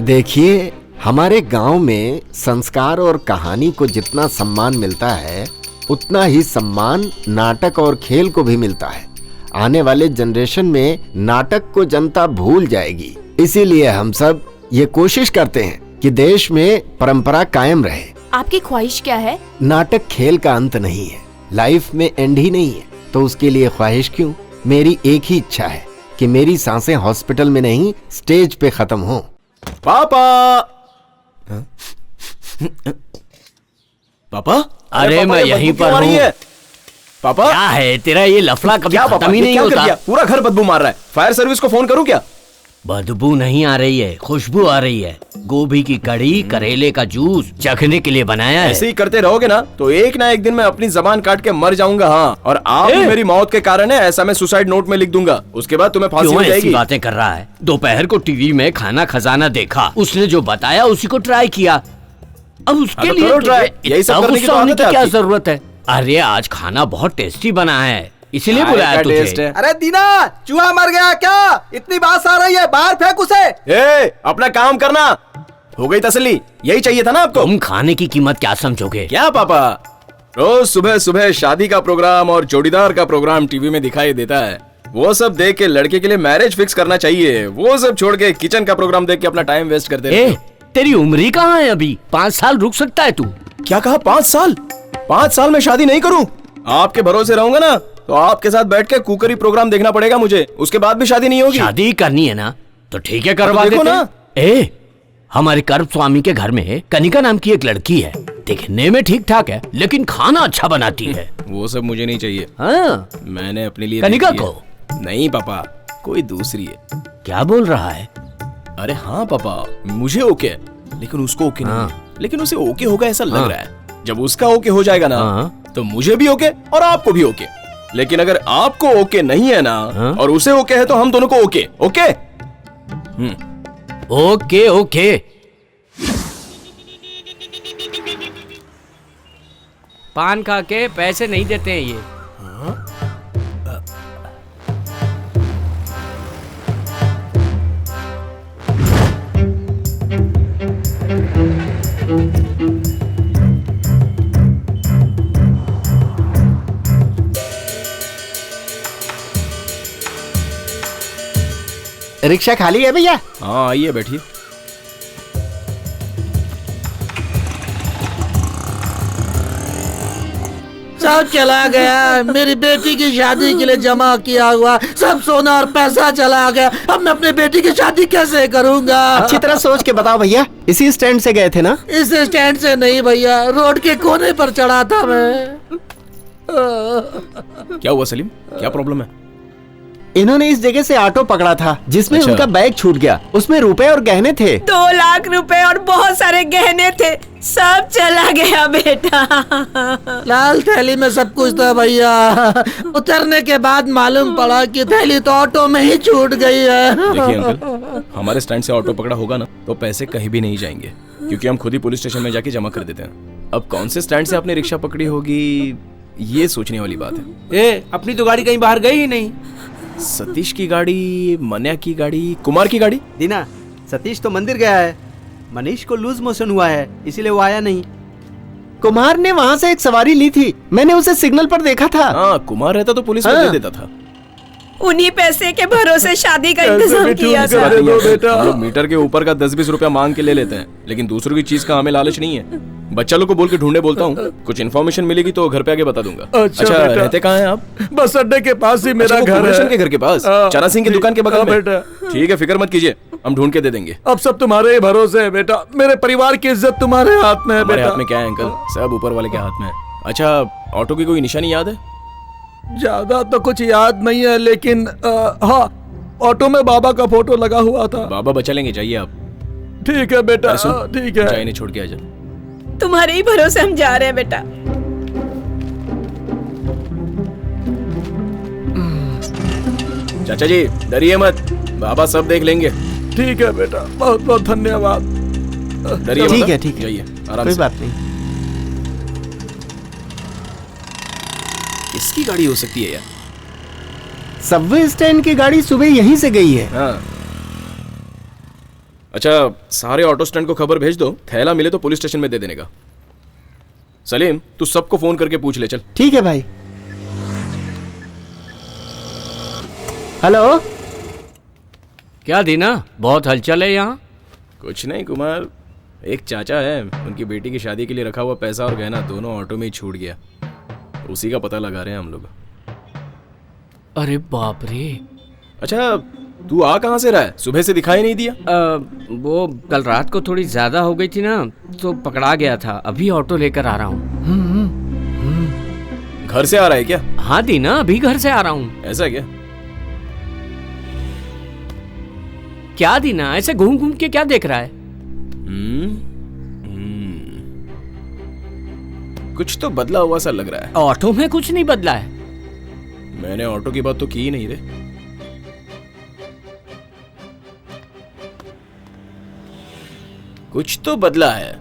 देखिए, हमारे गांव में संस्कार और कहानी को जितना सम्मान मिलता है, उतना ही सम्मान नाटक और खेल को भी मिलता है। आने वाले जनरेशन में नाटक को जनता भूल जाएगी, इसीलिए हम सब ये कोशिश करते हैं कि देश में परंपरा कायम रहे। आपकी ख्वाहिश क्या है? नाटक खेल का अंत नहीं है, लाइफ में एंड ही नहीं है, तो उसके लिए ख्वाहिश क्यों? मेरी एक ही इच्छा है कि मेरी सांसें हॉस्पिटल में नहीं, स्टेज पे खत्म हो। पापा पापा, अरे मैं यहीं पर हूँ। पापा क्या है तेरा ये लफड़ा, कभी खत्म ही नहीं होता। पूरा घर बदबू मार रहा है। फायर सर्विस को फोन करूं क्या? बदबू नहीं आ रही है, खुशबू आ रही है। गोभी की कड़ी, करेले का जूस चखने के लिए बनाया है। ऐसे ही करते रहोगे ना तो एक ना एक दिन मैं अपनी जबान काट के मर जाऊंगा। हाँ, और आप भी मेरी मौत के कारण है ऐसा मैं सुसाइड नोट में लिख दूंगा। उसके बाद तुम्हें फांसी हो जाएगी। बातें कर रहा है। दोपहर को टीवी में खाना खजाना देखा, उसने जो बताया उसी को ट्राई किया। अब उसके लिए यही सब करने की तो आदत है क्या आपकी। जरूरत है? अरे आज खाना बहुत टेस्टी बना है, इसलिए बुलाया तुझे। अरे दीना, चूहा मर गया क्या? इतनी बात आ रही है, बाहर फेंक उसे। अपना काम करना। हो गई तसल्ली? यही चाहिए था ना आपको? तुम खाने की कीमत क्या समझोगे? क्या पापा, रोज सुबह सुबह शादी का प्रोग्राम और जोड़ीदार का प्रोग्राम टीवी में दिखाई देता है। वो सब देख के लड़के के लिए मैरिज फिक्स करना चाहिए। वो सब छोड़ के किचन का प्रोग्राम देख के अपना टाइम वेस्ट करते हैं। तेरी उम्र ही कहाँ है अभी? 5 साल रुक सकता है तू? क्या कहा? 5 साल? 5 साल में शादी नहीं करूं? आपके भरोसे रहूंगा ना तो आपके साथ बैठ के कुकरी प्रोग्राम देखना पड़ेगा मुझे। उसके बाद भी शादी नहीं होगी। शादी करनी है ना तो ठीक है, करवा देखो देते ना। हमारे कर्म स्वामी के घर में कनिका नाम की एक लड़की है, दिखने में ठीक ठाक है लेकिन खाना अच्छा बनाती है। वो सब मुझे नहीं चाहिए। हाँ? मैंने अपने लिए कनिका को? नहीं पापा, कोई दूसरी है। क्या बोल रहा है? अरे हाँ पापा, मुझे ओके है लेकिन उसको ओके नहीं है। लेकिन उसे ओके होगा ऐसा लग रहा है। जब उसका ओके हो जाएगा ना तो मुझे भी ओके और आपको भी ओके। लेकिन अगर आपको ओके नहीं है ना और उसे ओके है तो हम दोनों को ओके। Okay okay okay. पान खा के पैसे नहीं देते हैं ये। रिक्शा खाली है भैया? हाँ आइए बैठिए। सब चला गया। मेरी बेटी की शादी के लिए जमा किया हुआ सब सोना और पैसा चला गया। अब मैं अपनी बेटी की शादी कैसे करूंगा? अच्छी तरह सोच के बताओ भैया। इसी स्टैंड से गए थे ना? इस स्टैंड से नहीं भैया, रोड के कोने पर चढ़ा था मैं। क्या हुआ सलीम, क्या प्रॉब्लम है? इन्होंने इस जगह से ऑटो पकड़ा था जिसमें उनका बैग छूट गया। उसमें रुपए और गहने थे। 2 लाख रुपए और बहुत सारे गहने थे, सब चला गया बेटा। लाल थैली में सब कुछ था भैया। उतरने के बाद मालूम पड़ा कि थैली तो ऑटो में ही छूट गई है। देखिए अंकल, हमारे स्टैंड से ऑटो पकड़ा होगा ना तो पैसे कहीं भी नहीं जाएंगे, क्योंकि हम खुद ही पुलिस स्टेशन में जाके जमा कर देते हैं। अब कौन से स्टैंड से आपने रिक्शा पकड़ी होगी ये सोचने वाली बात है। अपनी तो गाड़ी कहीं बाहर गई ही नहीं। सतीश की गाड़ी, मन्या की गाड़ी, कुमार की गाड़ी। दीना, सतीश तो मंदिर गया है, मनीष को लूज मोशन हुआ है इसीलिए वो आया नहीं। कुमार ने वहाँ से एक सवारी ली थी, मैंने उसे सिग्नल पर देखा था। हाँ, कुमार रहता तो पुलिस में दे देता था। उन्हीं पैसे के भरोसे शादी का कैसे इंतजाम भी किया ठीक था। कर दो बेटा। हम लोग मीटर के ऊपर का 10-20 रुपया मांग के ले लेते हैं, लेकिन दूसरों की चीज का हमें लालच नहीं है। बच्चा लोग को बोल के ढूंढने बोलता हूँ, कुछ इन्फॉर्मेशन मिलेगी तो घर पे आके बता दूंगा। अच्छा बेटा। रहते कहाँ हैं आप? बस अड्डे के पास ही मेरा अच्छा, वो घर कुमरेशन है। के घर के पास, हाँ, चना सिंह की ठीक। दुकान के बगल हाँ, में। बेटा। ठीक है, फिक्र मत कीजिए, हम ढूंढ के दे देंगे। अब सब तुम्हारे ही भरोसे है बेटा। मेरे परिवार की इज्जत तुम्हारे हाथ में है हमारे बेटा। हाथ में क्या है अंकल, सब ऊपर वाले के हाथ में है। अच्छा, ऑटो की कोई निशानी याद है? ज्यादा तो कुछ याद नहीं है, लेकिन हाँ, ऑटो में बाबा का फोटो लगा हुआ था। बाबा बचा लेंगे, जाइए आप। ठीक है बेटा, ठीक है। चाय नहीं छोड़ के आ जा। तुम्हारे ही भरोसे हम जा रहे हैं बेटा। चाचा जी डरिए मत, बाबा सब देख लेंगे। ठीक है बेटा, बहुत बहुत धन्यवाद। डरिए ठीक मत, है, ठीक है। जाइए आराम कोई से। बात नहीं। किसकी गाड़ी हो सकती है यार? सबवे स्टैंड की गाड़ी सुबह यहीं से गई है। हाँ। अच्छा, सारे ऑटो स्टैंड को खबर भेज दो, थैला मिले तो पुलिस स्टेशन में दे देने का। सलीम, तू सबको फोन करके पूछ ले, चल। ठीक है भाई। हेलो, क्या दीना, बहुत हलचल है यहाँ? कुछ नहीं कुमार, एक चाचा है, उनकी बेटी की शादी के लिए रखा हुआ पैसा और गहना दोनों ऑटो में ही छूट गया। उसी का पता लगा रहे हैं हम लोग। अरे बाप रे। अच्छा, तू आ कहाँ से रहा है? सुबह से दिखाई नहीं दिया। वो कल रात को थोड़ी ज्यादा हो गई थी ना, तो पकड़ा गया था। अभी ऑटो लेकर आ रहा हूँ। घर से आ रहा है क्या? हाँ दीना, अभी घर से आ रहा हूँ। ऐसा क्या? क्या दीना, ऐसे घूम घूम के क्या देख रहा है? कुछ तो बदला हुआ सा लग रहा है। ऑटो में कुछ नहीं बदला है। मैंने ऑटो की बात तो की ही नहीं रे। कुछ तो बदला है।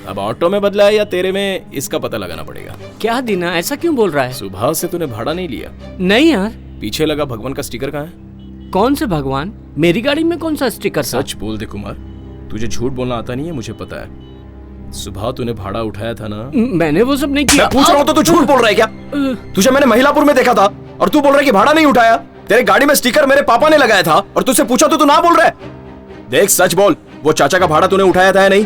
अब ऑटो में बदला है या तेरे में, इसका पता लगाना पड़ेगा। क्या दीना, ऐसा क्यों बोल रहा है? सुबह से तूने भाड़ा नहीं लिया। नहीं यार। पीछे लगा भगवान का स्टिकर कहाँ है? कौन से भगवान? मेरी गाड़ी में कौन सा स्टिकर था? सच बोल दे कुमार, तुझे झूठ बोलना आता नहीं है, मुझे पता है। सुबह तूने भाड़ा उठाया था ना? मैंने वो सब नहीं किया। मैं पूछ रहा हूँ तो तू झूठ बोल रहा है क्या? तुझे मैंने महिलापुर में देखा था और तू बोल रहा है कि भाड़ा नहीं उठाया। तेरे गाड़ी में स्टिकर मेरे पापा ने लगाया था और तुझसे पूछा तो तू ना बोल रहा है। देख सच बोल, वो चाचा का भाड़ा तूने उठाया था या नहीं?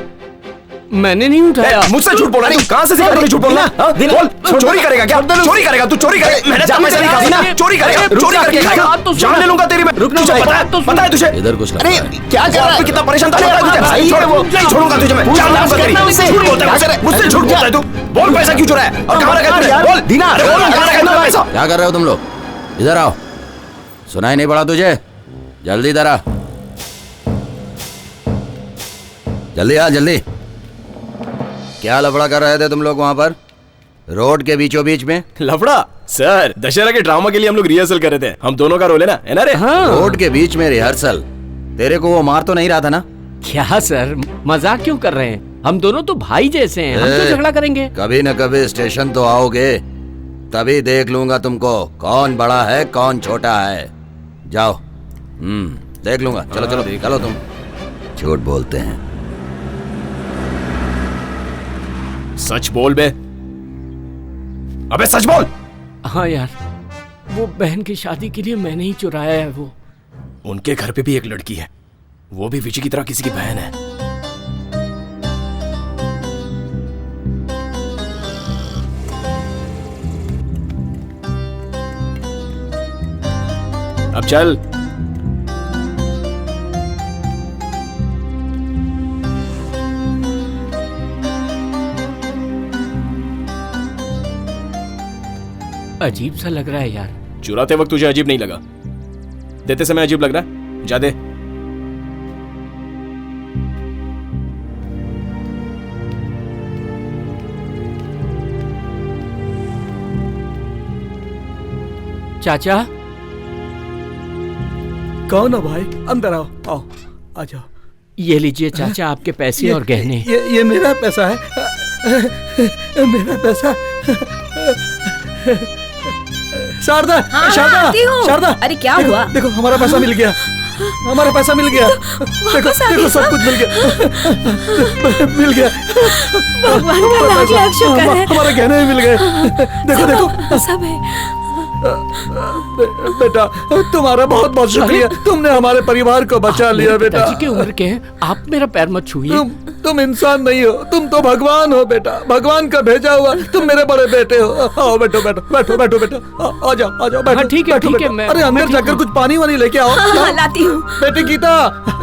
मैंने नहीं उठाया। मुझसे झूठ बोल रहा है? कहां से सीखा तूने झूठ बोलना? बोल, चोरी करेगा क्या? चोरी करेगा तू? चोरी करेगा? मैंने पैसा नहीं खाया ना? चोरी करेगा? चोरी करके खाएगा? जान ले लूंगा तेरी मैं। तुझे पता है तुझे? इधर कुछ अरे क्या कर रहा है? कितना परेशान था, पता है तुझे? नहीं छोड़ूंगा तुझे मैं। जान लूंगा तेरी। झूठ बोलता है मुझसे, झूठ बोलता है तू। बोल, पैसा क्यों चुराया और कहां रखा तूने? बोल दीना, बोल कहां रखा तूने पैसा? क्या कर रहे हो तुम लोग? इधर आओ। सुनाई नहीं पड़ा तुझे? जल्दी इधर आ, जल्दी आ, जल्दी। क्या लफड़ा कर रहे थे तुम लोग वहां पर, रोड के बीचों बीच में? लफड़ा? सर, दशहरा के ड्रामा के लिए हम लोग रिहर्सल कर रहे थे। हम दोनों का रोल है ना रे? हाँ। रोड के बीच में रिहर्सल? तेरे को वो मार तो नहीं रहा था ना? क्या सर, मजाक क्यों कर रहे हैं? हम दोनों तो भाई जैसे हैं, हम तो झगड़ा करेंगे। कभी न कभी स्टेशन तो आओगे, तभी देख लूंगा तुमको कौन बड़ा है कौन छोटा है। जाओ, देख लूंगा। चलो चलो चलो, तुम झूठ बोलते हैं। सच बोल बे। अबे सच बोल। हाँ यार, वो बहन की शादी के लिए मैंने ही चुराया है वो। उनके घर पे भी एक लड़की है, वो भी विजय की तरह किसी की बहन है। अब चल। अजीब सा लग रहा है यार। चुराते वक्त तुझे अजीब नहीं लगा, देते समय अजीब लग रहा है? जा दे। चाचा। कौन है भाई? अंदर आओ, आओ, आ जाओ। ये लीजिए चाचा, आपके पैसे और गहने। ये मेरा पैसा है, मेरा पैसा। शारदा, हाँ, शारदा, आती हूँ। शारदा। अरे क्या देखो, हुआ? देखो हमारा पैसा मिल गया, हमारा पैसा मिल गया। देखो देखो सब कुछ मिल गया, मिल गया। भगवान का लाख लाख शुक्र है। हमारे गहने भी मिल गए। देखो देखो सब है। बेटा तुम्हारा बहुत बहुत शुक्रिया, तुमने हमारे परिवार को बचा लिया बेटा। पिताजी की उम्र के हैं, आप मेरा पैर मत छूइए। तुम इंसान नहीं हो, तुम तो भगवान हो बेटा, भगवान का भेजा हुआ, तुम मेरे बड़े बेटे हो। आओ बैठो बैठो बैठो बैठो बेटा, आ जाओ बैठो। ठीक है ठीक है। अरे अंदर जाकर कुछ पानी वानी लेके आओ। लाती हूँ। बेटी गीता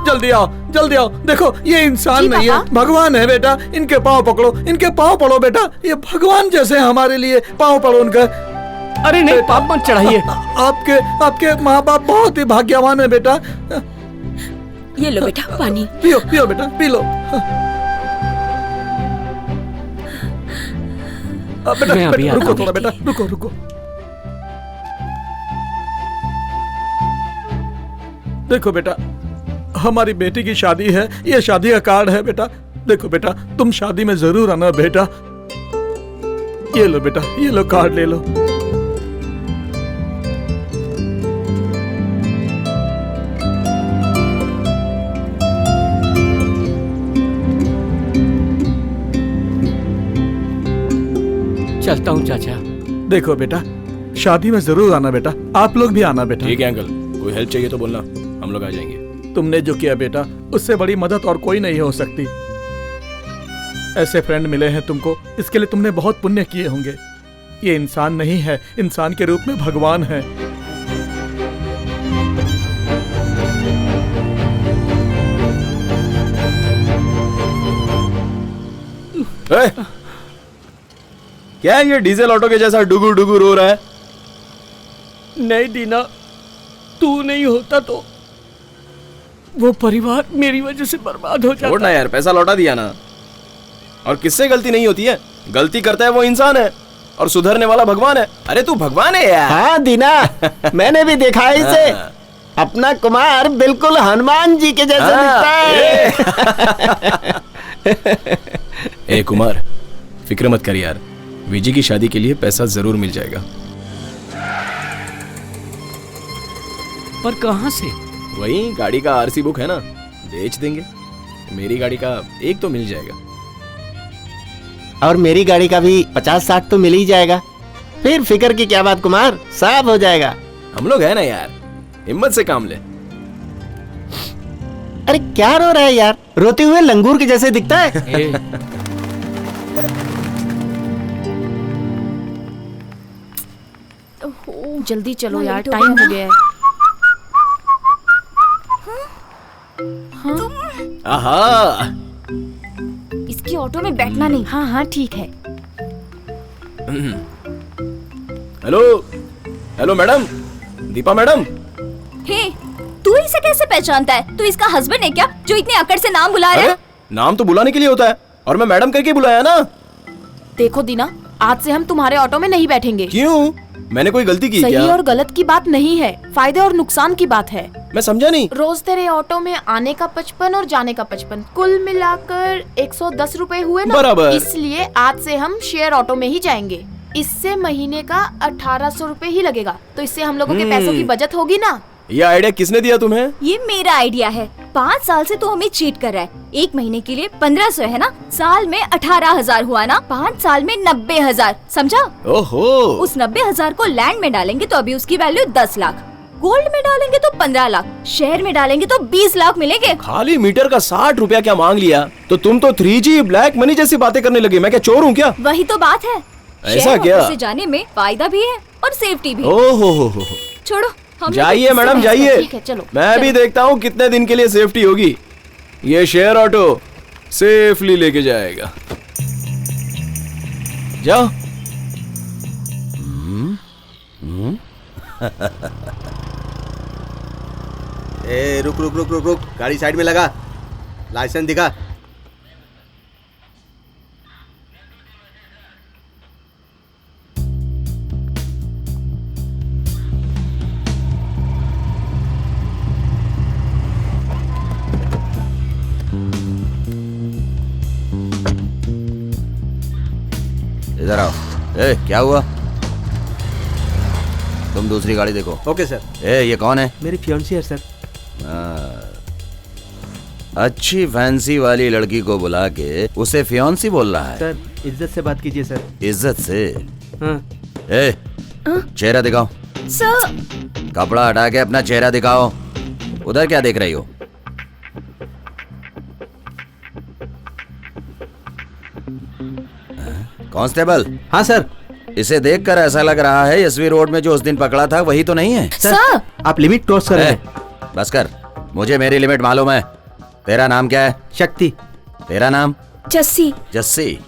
जल्दी आओ जल्दी आओ। देखो ये इंसान नहीं है, भगवान है बेटा। इनके पाँव पकड़ो, इनके पाँव पड़ो बेटा, ये भगवान जैसे हमारे लिए। पाँव पड़ो उनका। अरे नहीं, पाप मत चढ़ाइए। आपके माँ बाप बहुत ही भाग्यवान है बेटा। ये लो बेटा पानी। पियो पियो बेटा, पी लो। बेटा रुको थोड़ा बेटा, रुको। देखो बेटा, हमारी बेटी की शादी है, ये शादी का कार्ड है बेटा। देखो बेटा, तुम शादी में जरूर आना बेटा। ये लो बेटा, ये लो कार्ड ले लो। चलता हूँ चाचा। देखो बेटा, शादी में जरूर आना बेटा, आप लोग भी आना बेटा। ठीक है अंकल, कोई हेल्प चाहिए तो बोलना, हम लोग आ जाएंगे। तुमने जो किया बेटा, उससे बड़ी मदद और कोई नहीं हो सकती। ऐसे फ्रेंड मिले हैं तुमको, इसके लिए तुमने बहुत पुण्य किए होंगे। ये इंसान नहीं है, इंसान के रूप में भगवान है। क्या है ये डीजल ऑटो के जैसा डुगु डुगु रो रहा है? नहीं दीना, तू नहीं होता तो वो परिवार मेरी वजह से बर्बाद हो जाता। छोड़ ना यार, पैसा लौटा दिया ना। और किससे गलती नहीं होती है? गलती करता है वो इंसान है और सुधरने वाला भगवान है। अरे तू भगवान है यार। हाँ दीना, मैंने भी देखा है इसे। अपना कुमार बिल्कुल हनुमान जी के जैसा दिखता है। ए कुमार, फिक्र मत कर यार, विजी की शादी के लिए पैसा जरूर मिल जाएगा। पर कहाँ से? वही गाड़ी का आरसी बुक है ना, बेच देंगे। मेरी गाड़ी का एक तो मिल जाएगा। और मेरी गाड़ी का भी 50-60 तो मिल ही जाएगा। फिर फिक्र की क्या बात कुमार, सब हो जाएगा। हम लोग है ना यार, हिम्मत से काम ले। अरे क्या रो रहा है यार, रोते हुए लंगूर के जैसे दिखता है। जल्दी चलो यार, टाइम हो गया है। आहा, इसकी ऑटो में बैठना नहीं। हाँ ठीक है। Hello hello madam, Deepa madam. Hey, तू इसे कैसे पहचानता है? तू इसका हस्बैंड है क्या, जो इतने अकड़ से नाम बुला रहा है? नाम तो बुलाने के लिए होता है, और मैं मैडम करके बुलाया ना। देखो दीना, आज से हम तुम्हारे ऑटो में नहीं बैठेंगे। क्यों? मैंने कोई गलती की सही क्या? और गलत की बात नहीं है, फायदे और नुकसान की बात है। मैं समझा नहीं। रोज तेरे ऑटो में आने का 55 और जाने का 55, कुल मिलाकर 110 रुपए हुए ना। बराबर। इसलिए आज से हम शेयर ऑटो में ही जाएंगे। इससे महीने का 1800 रुपए ही लगेगा, तो इससे हम लोगों के पैसों की बचत होगी ना। ये आइडिया किसने दिया तुम्हें? ये मेरा आइडिया है। 5 साल से तू हमें चीट कर रहा है। एक महीने के लिए 1500 है ना, साल में 18,000 हुआ ना, 5 साल में 90,000, समझा? ओहो। उस 90,000 को लैंड में डालेंगे तो अभी उसकी वैल्यू 10 लाख, गोल्ड में डालेंगे तो 15 लाख, शेयर में डालेंगे तो 20 लाख मिलेंगे। खाली मीटर का 60 रुपया क्या मांग लिया? तो तुम तो 3G ब्लैक मनी जैसी बातें करने लगे। मैं क्या चोर हूँ क्या? वही तो बात है। ऐसा क्या? से जाने में फायदा भी है और सेफ्टी भी। ओहो, छोड़ो, हम जाइए मैडम जाइए। ठीक है, चलो। मैं भी देखता हूँ कितने दिन के लिए सेफ्टी होगी। ये शेयर ऑटो सेफली लेके जाएगा। जाओ। ए रुक रुक रुक रुक रुक, गाड़ी साइड में लगा, लाइसेंस दिखा। इधर आओ। ए, क्या हुआ? तुम दूसरी गाड़ी देखो। Okay sir. ए, ये कौन है? मेरी फियांसी है सर। अच्छी फैंसी वाली लड़की को बुला के उसे फियांसी बोल रहा है? सर इज्जत से बात कीजिए सर। इज्जत से? हाँ। ए, चेहरा दिखाओ। सर कपड़ा हटा के अपना चेहरा दिखाओ। उधर क्या देख रही हो? कांस्टेबल। हाँ सर। इसे देखकर ऐसा लग रहा है यशवी रोड में जो उस दिन पकड़ा था वही तो नहीं है। सर आप लिमिट क्रॉस कर रहे हैं। बस कर, मुझे मेरी लिमिट मालूम है। तेरा नाम क्या है? शक्ति। तेरा नाम? जस्सी। जस्सी,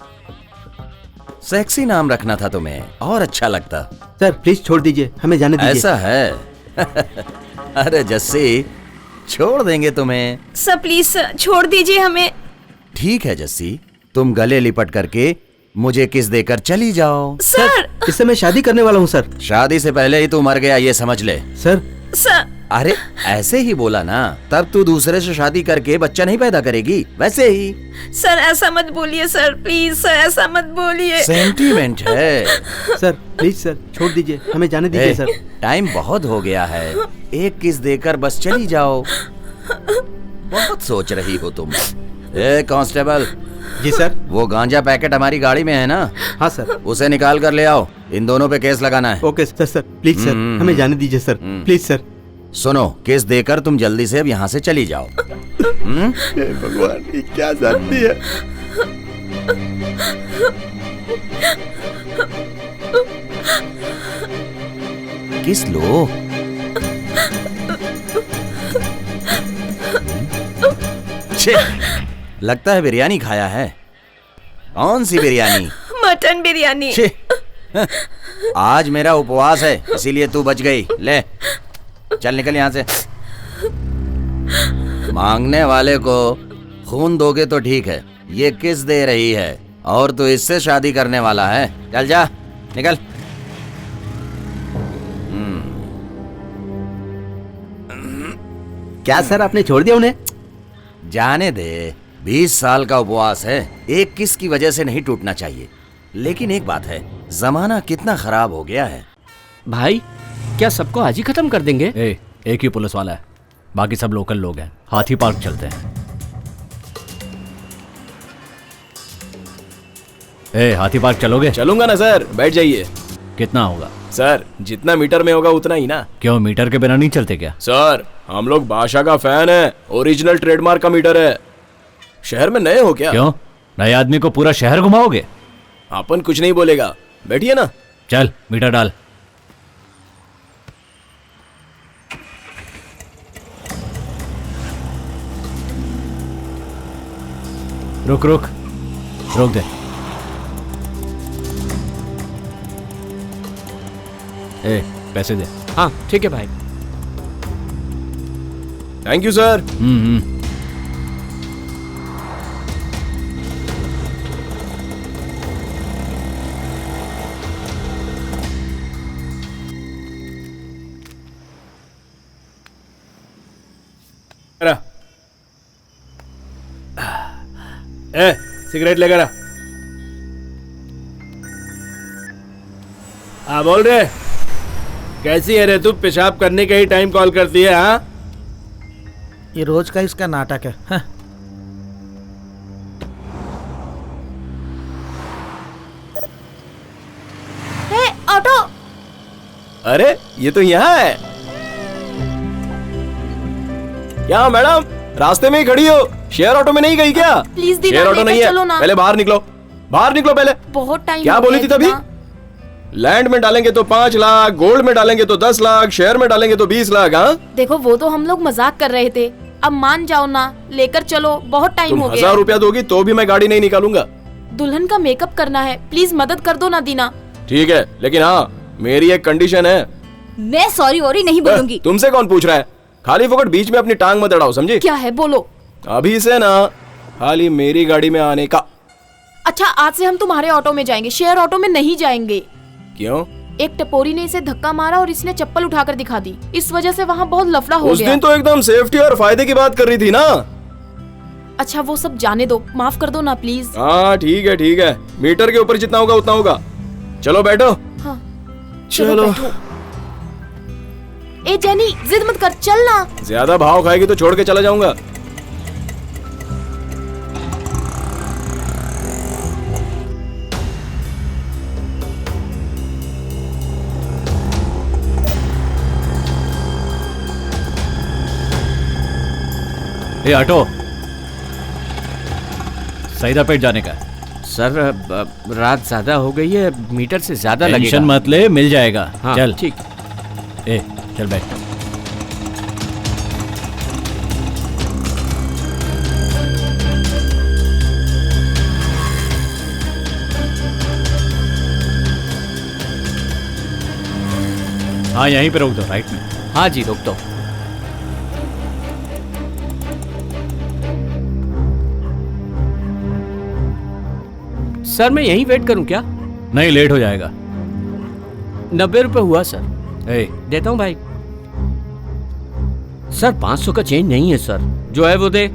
सेक्सी नाम रखना था तुम्हें, और अच्छा लगता। सर प्लीज छोड़ दीजिए, हमें जाने दीजिए। ऐसा है? अरे जस्सी, छोड़ देंगे तुम्हें। सर प्लीज सर, छोड़ दीजिए हमें। ठीक है जस्सी, तुम गले लिपट करके मुझे किस देकर चली जाओ। सर इससे मैं शादी करने वाला हूँ सर। शादी से पहले ही तू मर गया, ये समझ ले। सर सर अरे ऐसे ही बोला ना, तब तू दूसरे से शादी करके बच्चा नहीं पैदा करेगी, वैसे ही। सर ऐसा मत बोलिए सर, प्लीज सर ऐसा मत बोलिए। सेंटीमेंट है। सर प्लीज सर छोड़ दीजिए, हमें जाने दीजिए सर। टाइम बहुत हो गया है, एक किस देकर बस चली जाओ। बहुत सोच रही हो तुम। ए कांस्टेबल। जी सर। वो गांजा पैकेट हमारी गाड़ी में है ना? हाँ सर। उसे निकाल कर ले आओ, इन दोनों पे केस लगाना है। Okay sir. Sir please sir, हमें जाने दीजिए सर, प्लीज सर। सुनो, केस देकर तुम जल्दी से अब यहाँ से चली जाओ। हे भगवान, ये क्या जानती है? किस लो। छे, लगता है बिरयानी खाया है। कौन सी बिरयानी? मटन बिरयानी। छे, आज मेरा उपवास है, इसीलिए तू बच गई। ले चल, निकल यहाँ से। मांगने वाले को खून दोगे तो ठीक है, ये किस दे रही है और तू इससे शादी करने वाला है। चल जा, निकल। क्या सर आपने छोड़ दिया उन्हें? जाने दे, 20 साल का उपवास है, एक किस की वजह से नहीं टूटना चाहिए। लेकिन एक बात है, जमाना कितना खराब हो गया है। भाई क्या सबको आज ही खत्म कर देंगे? एक ही पुलिस वाला है, बाकी सब लोकल लोग हैं। हाथी पार्क चलते हैं। हाथी पार्क चलोगे? चलूंगा ना सर, बैठ जाइए। कितना होगा? सर जितना मीटर में होगा उतना ही ना। क्यों, मीटर के बिना नहीं चलते क्या? सर हम लोग बादशाह का फैन है, ओरिजिनल ट्रेडमार्क का मीटर है। शहर में नए हो क्या? क्यों, नए आदमी को पूरा शहर घुमाओगे? अपन कुछ नहीं बोलेगा, बैठिए ना। चल मीटर डाल। रुक रुक, रोक दे। पैसे दे। हाँ ठीक है भाई। Thank you sir. सिगरेट लेकर आ। बोल रहे, कैसी है रे तू? पेशाब करने का ही टाइम कॉल करती है? हाँ, ये रोज का इसका नाटक है। हाँ। हे ऑटो। अरे ये तो यहाँ है। क्या मैडम, रास्ते में ही खड़ी हो? शेयर ऑटो में नहीं गई क्या? प्लीज दीदी, शेयर ऑटो नहीं है, चलो ना। पहले बाहर निकलो, बाहर निकलो पहले। बहुत टाइम क्या बोली थी तभी? लैंड में डालेंगे तो 5 लाख, गोल्ड में डालेंगे तो 10 लाख, शेयर में डालेंगे तो 20 लाख। हाँ देखो, वो तो हम लोग मजाक कर रहे थे, अब मान जाओ ना, लेकर चलो, बहुत टाइम हो गया। 1000 रुपया दोगी तो भी मैं गाड़ी नहीं निकालूंगा। दुल्हन का मेकअप करना है, प्लीज मदद कर दो ना दीना। ठीक है, लेकिन हाँ मेरी एक कंडीशन है। मैं सॉरी वॉरी नहीं बोलूंगी। तुमसे कौन पूछ रहा है? खाली फोकट बीच में अपनी टांग मत अड़ाओ, समझी? क्या है बोलो। अभी से ना खाली मेरी गाड़ी में आने का। अच्छा, आज से हम तुम्हारे ऑटो में जाएंगे, शेयर ऑटो में नहीं जाएंगे। क्यों? एक टपोरी ने इसे धक्का मारा और इसने चप्पल उठाकर दिखा दी, इस वजह से वहाँ बहुत लफड़ा हो उस गया। दिन तो एकदम सेफ्टी और फायदे की बात कर रही थी ना। अच्छा वो सब जाने दो, माफ कर दो ना प्लीज। हाँ ठीक है ठीक है, मीटर के ऊपर जितना होगा उतना होगा। चलो बैठो। हाँ चलो। ए जेनी, जिद मत कर, चल ना। ज्यादा भाव खाएगी तो छोड़ के चला जाऊंगा। ये ऑटो सईदापेट जाने का। सर रात ज्यादा हो गई है, मीटर से ज्यादा लगेगा। टेंशन मत ले, मिल जाएगा। हाँ, चल ठीक। ए चल बैठ। हाँ यहीं पे रोक दो, राइट में। हाँ जी रोक दो। सर मैं यहीं वेट करूं क्या? नहीं, लेट हो जाएगा। 90 रुपए हुआ सर। देता हूं भाई। सर 500 का चेंज नहीं है सर, जो है वो दे।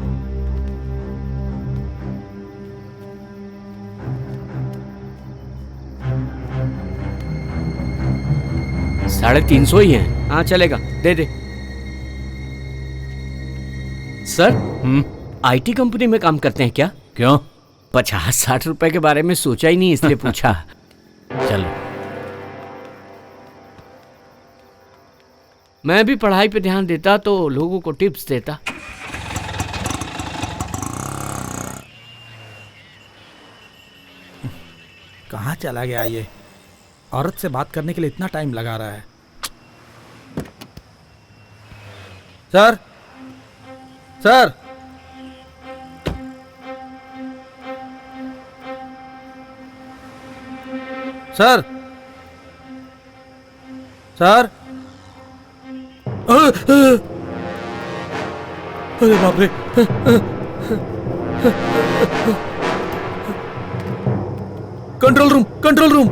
साढ़े 300 ही है। हाँ चलेगा, दे दे। सर आईटी कंपनी में काम करते हैं क्या? क्यों? 50-60 रुपए के बारे में सोचा ही नहीं, इसलिए पूछा। चलो। मैं भी पढ़ाई पे ध्यान देता तो लोगों को टिप्स देता। कहाँ चला गया ये? औरत से बात करने के लिए इतना टाइम लगा रहा है। सर, सर, सर, सर, अरे बाप रे! Control room, control room.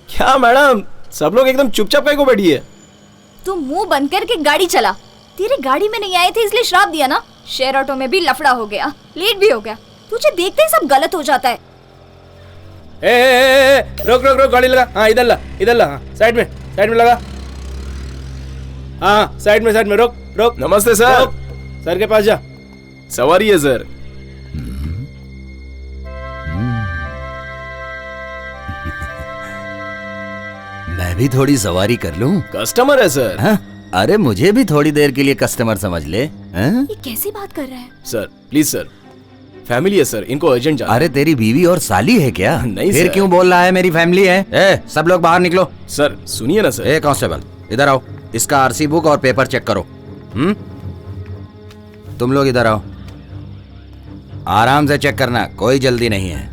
क्या मैडम, सब लोग एकदम चुपचाप काहे को बैठी है? तू मुंह बंद करके गाड़ी चला। तेरी गाड़ी में नहीं आए थे इसलिए श्राप दिया ना। शेयर ऑटो में भी लफड़ा हो गया, लेट भी हो गया। तुझे देखते ही सब गलत हो जाता है। रोक रोक रोक, गाड़ी लगा। हाँ इधर ला, इधर ला। हाँ साइड में लगा। हाँ साइड में रोक रोक। नमस्ते सर। सर के पास जा। सवारी है सर। मैं भी थोड़ी सवारी कर लूं? कस्टमर है सर। हाँ? अरे मुझे भी थोड़ी देर के लिए कस्टमर समझ ले। हाँ? ये कैसी बात कर रहा है? सर प्लीज सर, फैमिली है सर, इनको अर्जेंट जाना। अरे तेरी बीवी और साली है क्या? नहीं फिर सर। क्यों बोल रहा है मेरी फैमिली है? सब लोग बाहर निकलो। सर सुनिए ना सर। कांस्टेबल इधर आओ, इसका आरसी बुक और पेपर चेक करो। तुम लोग इधर आओ, आराम से चेक करना, कोई जल्दी नहीं है।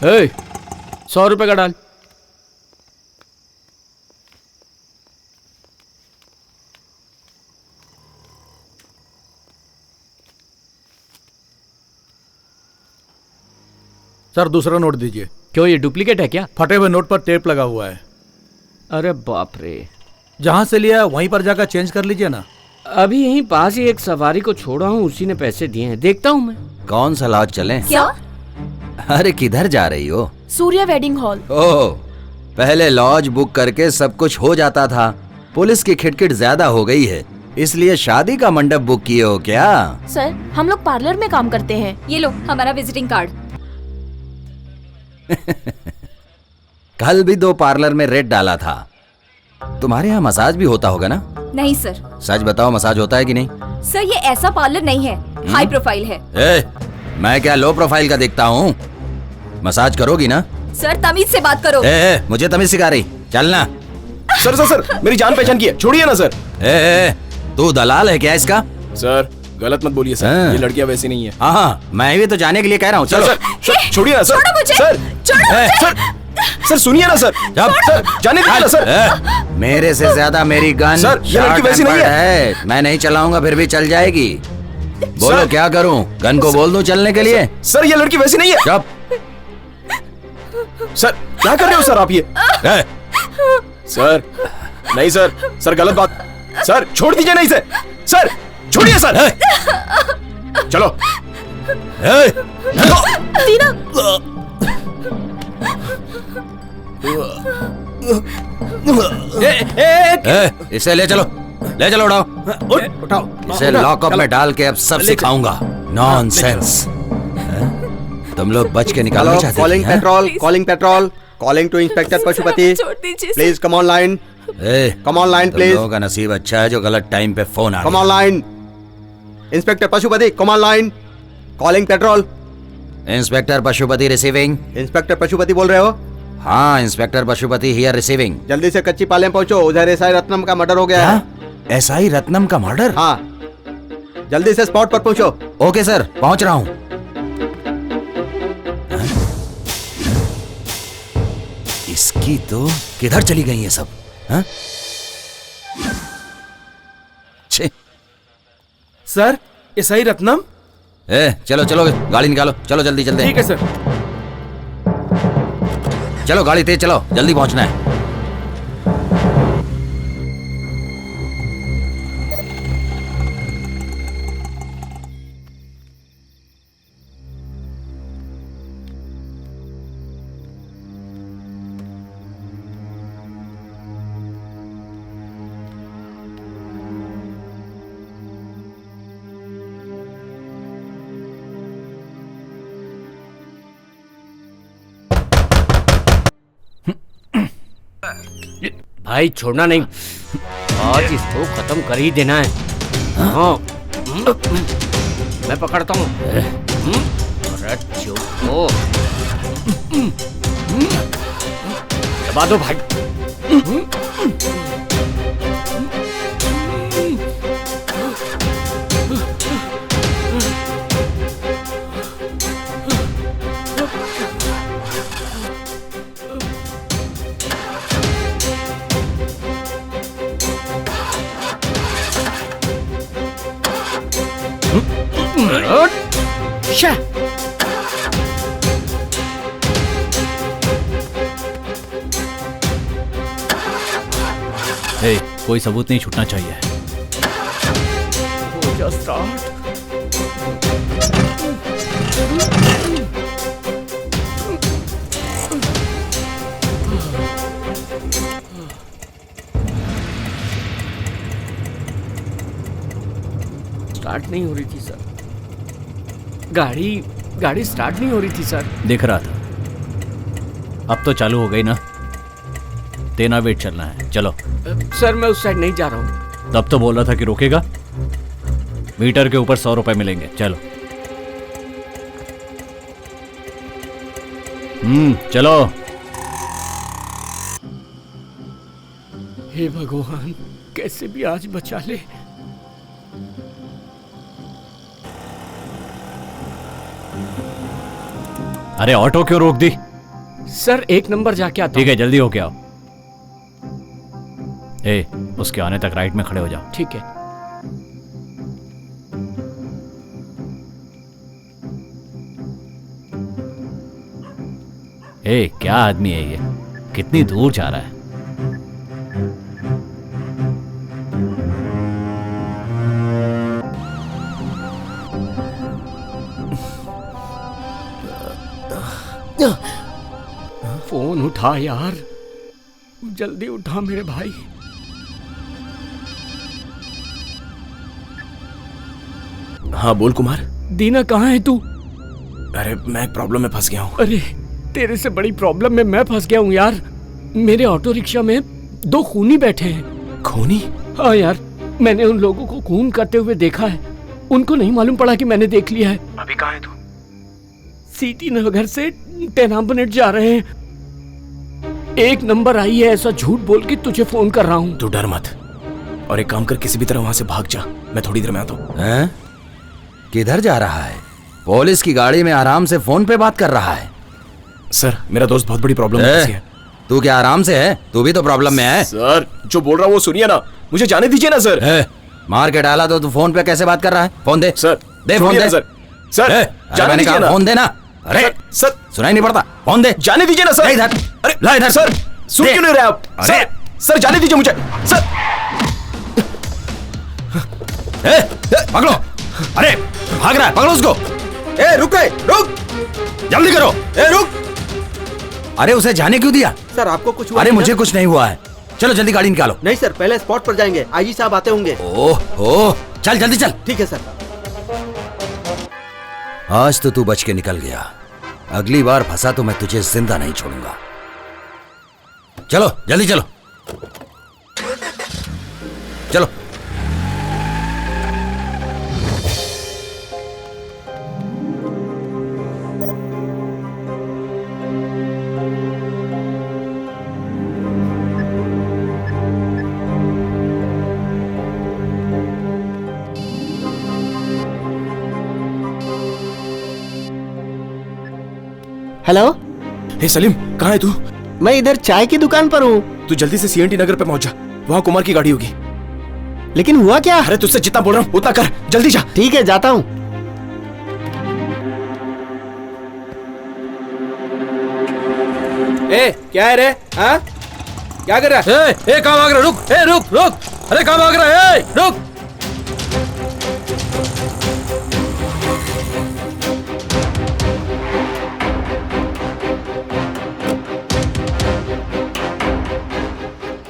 100 रुपए का डाल। सर दूसरा नोट दीजिए। क्यों, ये डुप्लीकेट है क्या? फटे हुए नोट पर टेप लगा हुआ है। अरे बाप रे। जहां से लिया वहीं पर जाकर चेंज कर लीजिए ना। अभी यहीं पास ही एक सवारी को छोड़ा हूँ, उसी ने पैसे दिए हैं, देखता हूँ मैं। कौन सा लॉज चलें? क्या? अरे किधर जा रही हो? Surya wedding hall. ओह, पहले लॉज बुक करके सब कुछ हो जाता था। पुलिस की खिटखिट ज्यादा हो गई है, इसलिए शादी का मंडप बुक किए हो क्या? सर हम लोग पार्लर में काम करते हैं। ये लो हमारा विजिटिंग कार्ड। कल भी 2 पार्लर में रेट डाला था। तुम्हारे यहाँ मसाज भी होता होगा ना? नहीं सर। सच बताओ, मसाज होता है कि नहीं? सर ये ऐसा पार्लर नहीं है, हाई प्रोफाइल है। मैं क्या लो प्रोफाइल का दिखता हूँ? मसाज करोगी ना? सर तमीज से बात करो। मुझे तमीज सिखा रही, चलना। सर सर सर, मेरी जान पहचान की है, छोड़िए ना सर। तू दलाल है क्या इसका? सर गलत मत बोलिए सर, ये लड़कियां वैसी नहीं है। हाँ, मैं भी तो जाने के लिए कह रहा हूँ। चलो सर, छोड़िए ना सर। छोड़ो मुझे। सर छोड़ो सर सुनिए ना सर। सर जाने दीजिए ना सर। मेरे से ज्यादा मेरी गन सर, ये लड़की वैसी नहीं है। मैं नहीं चलाऊंगा, फिर भी चल जाएगी। बोलो क्या करूं? गन को बोल दूं चलने के लिए? सर ये लड़की वैसी नहीं है। चुप। सर क्या कर रहे हो सर आप ये? सर नहीं सर, सर गलत बात। सर छोड़ दीजिए, नहीं सर। सर छोड़िए सर। चलो। दीना। इसे ले चलो, ले चलो, उठाओ। इसे लॉकअप में डाल के अब सब सिखाऊंगा। नॉनसेंस। तुम लोग बच के निकालना चाहते हैं? Calling patrol, calling patrol, calling to inspector Pashupati, छोड़ दीजिए please come on line, come on line तुम प्लीज, लोगों का नसीब अच्छा है जो गलत टाइम पे फोन आ कम गया। On line. Inspector Pashupati come on line, calling petrol. Inspector Pashupati receiving. Inspector Pashupati बोल रहे हो? हाँ, इंस्पेक्टर पशुपति हियर रिसीविंग। जल्दी से कच्ची पालम पहुंचो, उधर एसआई रत्नम का मर्डर हो गया है। एसआई रत्नम का मर्डर? हाँ, जल्दी से स्पॉट पर पहुंचो। ओके सर, पहुंच रहा हूं। इसकी तो किधर चली गई ये सब? हाँ? छे। Sir, SI Ratnam. चलो चलो गाड़ी निकालो, चलो जल्दी जल्दी। ठीक है सर। चलो गाड़ी तेज चलो, जल्दी पहुंचना है। भाई छोड़ना नहीं, आज इसको खत्म कर ही देना है। हाँ, मैं पकड़ता हूँ। अरे चुप हो, दबा दो भाई। कोई सबूत नहीं छूटना चाहिए। हो जा स्टार्ट। स्टार्ट नहीं हो रही थी सर, गाड़ी स्टार्ट नहीं हो रही थी सर। देख रहा था, अब तो चालू हो गई ना। तेना वेट चलना है, चलो। सर मैं उस साइड नहीं जा रहा हूँ। तब तो बोल रहा था कि रोकेगा। मीटर के ऊपर 100 रुपए मिलेंगे, चलो। चलो। हे भगवान, कैसे भी आज बचा ले। अरे ऑटो क्यों रोक दी? सर 1 नंबर जाके आता। ठीक है, जल्दी होके आओ। उसके आने तक राइट में खड़े हो जाओ। ठीक है। क्या आदमी है ये, कितनी दूर जा रहा है। फोन उठा यार, जल्दी उठा मेरे भाई। हाँ बोल कुमार। दीना कहाँ है तू? अरे मैं एक प्रॉब्लम में फंस गया हूँ। अरे तेरे से बड़ी प्रॉब्लम में मैं फंस गया हूँ यार। मेरे ऑटो रिक्शा में 2 खूनी बैठे हैं। खूनी? हाँ यार, मैंने उन लोगों को खून करते हुए देखा है। उनको नहीं मालूम पड़ा कि मैंने देख लिया है। अभी कहाँ है तू? सिटी नगर से टेनाम्बनेट जा रहे हैं। 1 नंबर आई है ऐसा झूठ बोल के तुझे फोन कर रहा हूँ। तू डर मत, और एक काम कर, किसी भी तरह वहां से भाग जा। मैं थोड़ी देर में आता हूँ। किधर जा रहा है? पुलिस की गाड़ी में आराम से फोन पे बात कर रहा है। सर मेरा दोस्त बहुत बड़ी प्रॉब्लम में फंस गया। तू क्या आराम से है? तू भी तो प्रॉब्लम में है। सर जो बोल रहा हूँ वो सुनिए ना, मुझे जाने दीजिए ना सर। मार के डाला तो तू फोन पे कैसे बात कर रहा है? फोन दे सर, दे फोन दे सर। सर मैंने कहा फोन देना। अरे सर सुनाई नहीं पड़ता, फोन दे। जाने दीजिए ना सर। इधर, अरे ला इधर। सर, सुन क्यों नहीं रहे आप? अरे सर जाने दीजिए मुझे सर। पकड़ो। अरे भाग रहा है, पकड़ो उसको। रुक जल्दी करो। रुक। अरे उसे जाने क्यों दिया? सर आपको कुछ हुआ? अरे मुझे कुछ नहीं हुआ है। चलो जल्दी गाड़ी निकालो। नहीं सर, पहले स्पॉट पर जाएंगे, आईजी साहब आते होंगे। ओह चल जल्दी चल। ठीक है सर। आज तो तू बच के निकल गया, अगली बार फंसा तो मैं तुझे जिंदा नहीं छोड़ूंगा। चलो जल्दी चलो चलो। हेलो। हे सलीम, कहाँ है तू? मैं इधर चाय की दुकान पर हूँ। तू जल्दी से सीएनटी नगर पे पहुंच जा, वहाँ कुमार की गाड़ी होगी। लेकिन हुआ क्या? अरे तुझसे जितना बोल रहा हूँ उतना कर, जल्दी जा। ठीक है, जाता हूँ। ए, क्या है रे? हाँ? क्या कर रहा है? ए, कहाँ भाग रहा है? रुक, ए, रुक, रुक। अरे कहाँ भाग रहा है? रुक।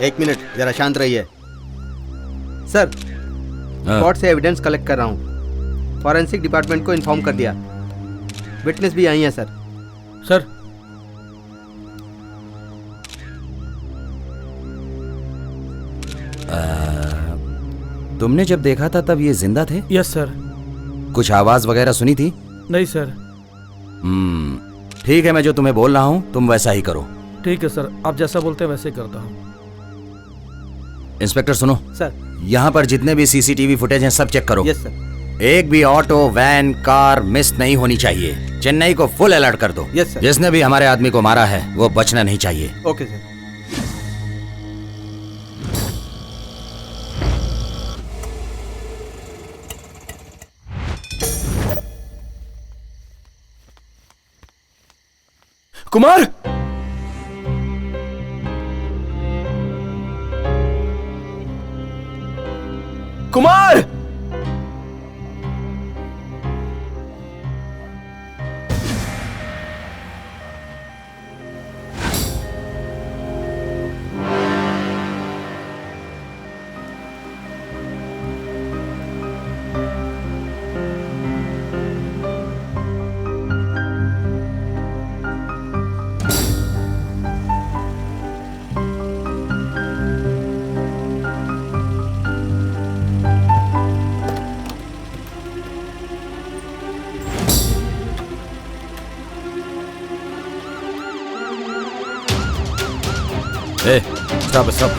एक मिनट, जरा शांत रहिए। सर, स्पॉट से एविडेंस कलेक्ट कर रहा हूँ। फॉरेंसिक डिपार्टमेंट को इन्फॉर्म कर दिया। विटनेस भी आई है सर। सर, तुमने जब देखा था तब ये जिंदा थे? Yes sir. कुछ आवाज वगैरह सुनी थी? नहीं सर। ठीक है, मैं जो तुम्हें बोल रहा हूँ तुम वैसा ही करो। ठीक है सर, आप जैसा बोलते हैं वैसे ही करता हूँ। इंस्पेक्टर सुनो सर, यहाँ पर जितने भी सीसीटीवी फुटेज हैं सब चेक करो। Yes sir. एक भी ऑटो, वैन, कार मिस नहीं होनी चाहिए। चेन्नई को फुल अलर्ट कर दो। Yes sir. जिसने भी हमारे आदमी को मारा है वो बचना नहीं चाहिए। Okay sir. कुमार, कुमार, ए, स्टॉप स्टॉप।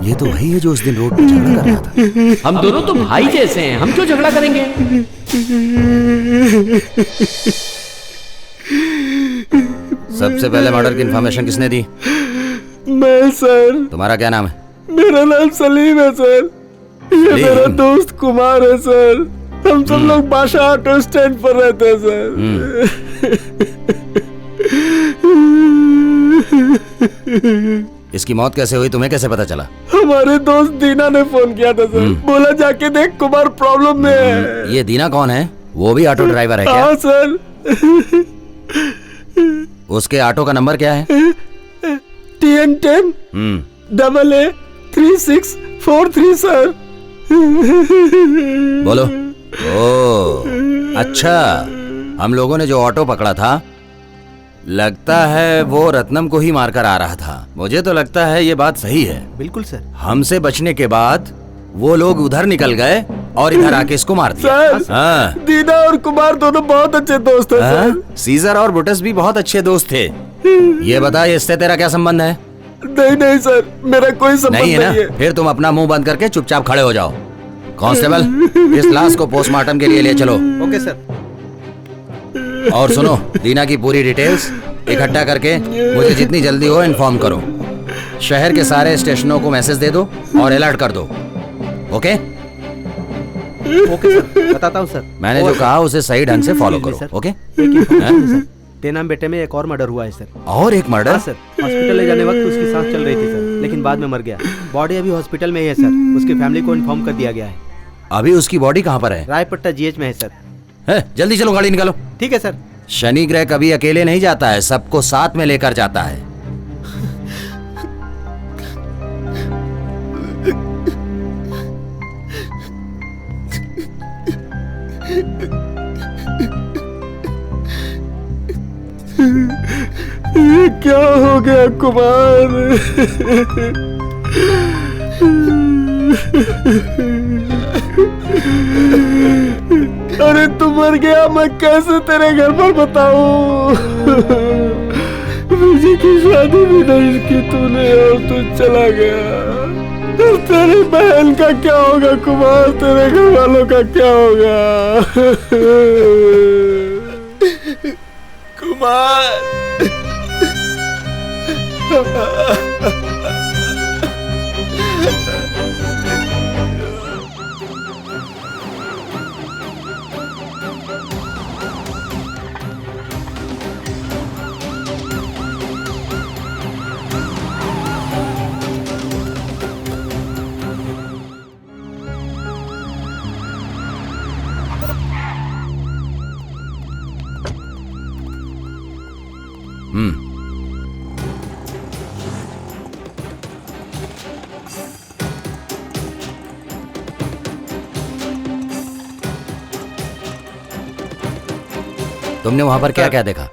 ये तो वही है जो उस दिन रोड पे झगड़ा कर रहा था। हम दोनों तो भाई जैसे हैं, हम क्यों झगड़ा करेंगे? सबसे पहले मर्डर की इंफॉर्मेशन किसने दी? मैं सर। तुम्हारा क्या नाम है? मेरा नाम सलीम है सर। ये मेरा दोस्त कुमार है सर। हम सब लोग बादशाह ऑटो स्टैंड पर रहते हैं सर। इसकी मौत कैसे हुई, तुम्हें कैसे पता चला? हमारे दोस्त दीना ने फोन किया था सर। बोला जाके देख, कुमार प्रॉब्लम में है। ये दीना कौन है? वो भी ऑटो ड्राइवर है क्या? हाँ सर। उसके ऑटो का नंबर क्या है? TN10 AA3643 sir. बोलो। ओ, अच्छा, हम लोगों ने जो ऑटो पकड़ा था लगता है वो रत्नम को ही मारकर आ रहा था। मुझे तो लगता है ये बात सही है। बिल्कुल सर। हमसे बचने के बाद वो लोग उधर निकल गए और इधर आके इसको मार दिया। हाँ। दीना और कुमार दोनों बहुत अच्छे दोस्त हैं सर। सीजर और बुटस भी बहुत अच्छे दोस्त थे। ये बता, इससे तेरा क्या संबंध है? नहीं सर, मेरा कोई संबंध नहीं है ना? फिर तुम अपना मुंह बंद करके चुपचाप खड़े हो जाओ। कांस्टेबल, इस लाश को पोस्टमार्टम के लिए ले चलो। Okay sir. और सुनो, दीना की पूरी डिटेल्स इकट्ठा करके मुझे जितनी जल्दी हो इन्फॉर्म करो। शहर के सारे स्टेशनों को मैसेज दे दो और अलर्ट कर दो। ओके? ओके सर, बताता हूँ सर। मैंने जो कहा उसे सही ढंग से फॉलो करो। ओके? तेनाम बेटे में एक और मर्डर हुआ है सर। और एक मर्डर? हाँ सर। हॉस्पिटल ले जाने वक्त उसकी सांस चल रही थी सर, लेकिन बाद में मर गया। बॉडी अभी हॉस्पिटल में ही है सर। उसकी फैमिली को इन्फॉर्म कर दिया गया है। अभी उसकी बॉडी कहाँ पर है? रायपट्टा GH में है सर। जल्दी चलो, गाड़ी निकालो। ठीक है सर। शनि ग्रह कभी अकेले नहीं जाता है, सबको साथ में लेकर जाता है। ये क्या हो गया कुमार? अरे तू मर गया, मैं कैसे तेरे घर पर बताऊं? मुझे की शादी भी नहीं की तूने और तू चला गया। तेरी बहन का क्या होगा कुमार? तेरे घर वालों का क्या होगा? कुमार तुमने वहां पर क्या क्या देखा?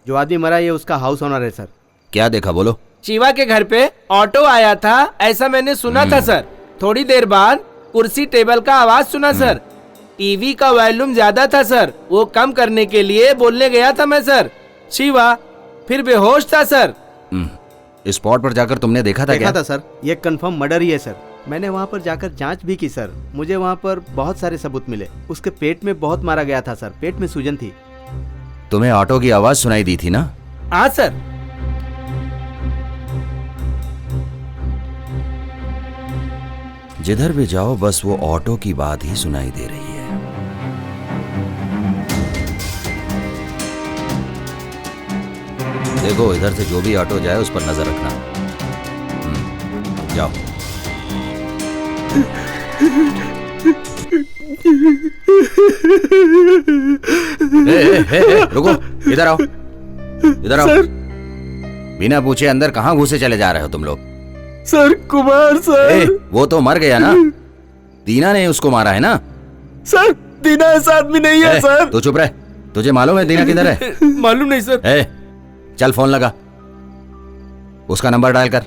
जो आदमी मरा ये उसका हाउस ओनर है सर। क्या देखा बोलो? शिवा के घर पे ऑटो आया था, ऐसा मैंने सुना था सर। थोड़ी देर बाद कुर्सी टेबल का आवाज सुना सर। टीवी का वॉल्यूम ज्यादा था सर, वो कम करने के लिए बोलने गया था मैं सर। शिवा फिर बेहोश था सर। स्पॉट पर जाकर तुमने देखा था? देखा था सर, ये कंफर्म मर्डर ही है सर। मैंने वहाँ पर जाकर जांच भी की सर। मुझे वहाँ पर बहुत सारे सबूत मिले। उसके पेट में बहुत मारा गया था सर, पेट में सूजन थी। तुम्हें ऑटो की आवाज सुनाई दी थी ना? हाँ सर। जिधर भी जाओ बस वो ऑटो की बात ही सुनाई दे रही है। देखो इधर से जो भी ऑटो जाए उस पर नजर रखना। जाओ। रुको, इधर आओ, इधर आओ। बिना पूछे अंदर कहाँ घुसे चले जा रहे हो तुम लोग? Sir Kumar sir. वो तो मर गया ना, दीना ने उसको मारा है ना? सर दीना ऐसा आदमी नहीं है सर। तू चुप रह, तुझे मालूम है दीना किधर है? मालूम नहीं सर। चल फोन लगा, उसका नंबर डायल कर।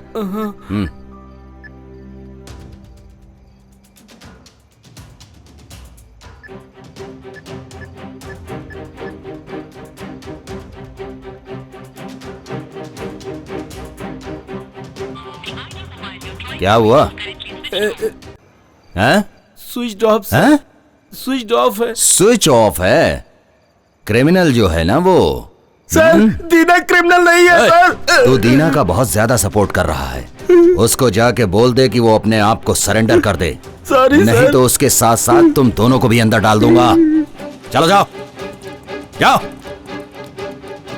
क्या हुआ? Switch off sir. Switch off है। स्विच ऑफ है? क्रिमिनल जो है ना वो। सर दीना क्रिमिनल नहीं है सर। तू दीना का बहुत ज्यादा सपोर्ट कर रहा है। उसको जाके बोल दे कि वो अपने आप को सरेंडर कर दे। सॉरी नहीं सर। तो उसके साथ साथ तुम दोनों को भी अंदर डाल दूंगा। चलो जाओ, जाओ।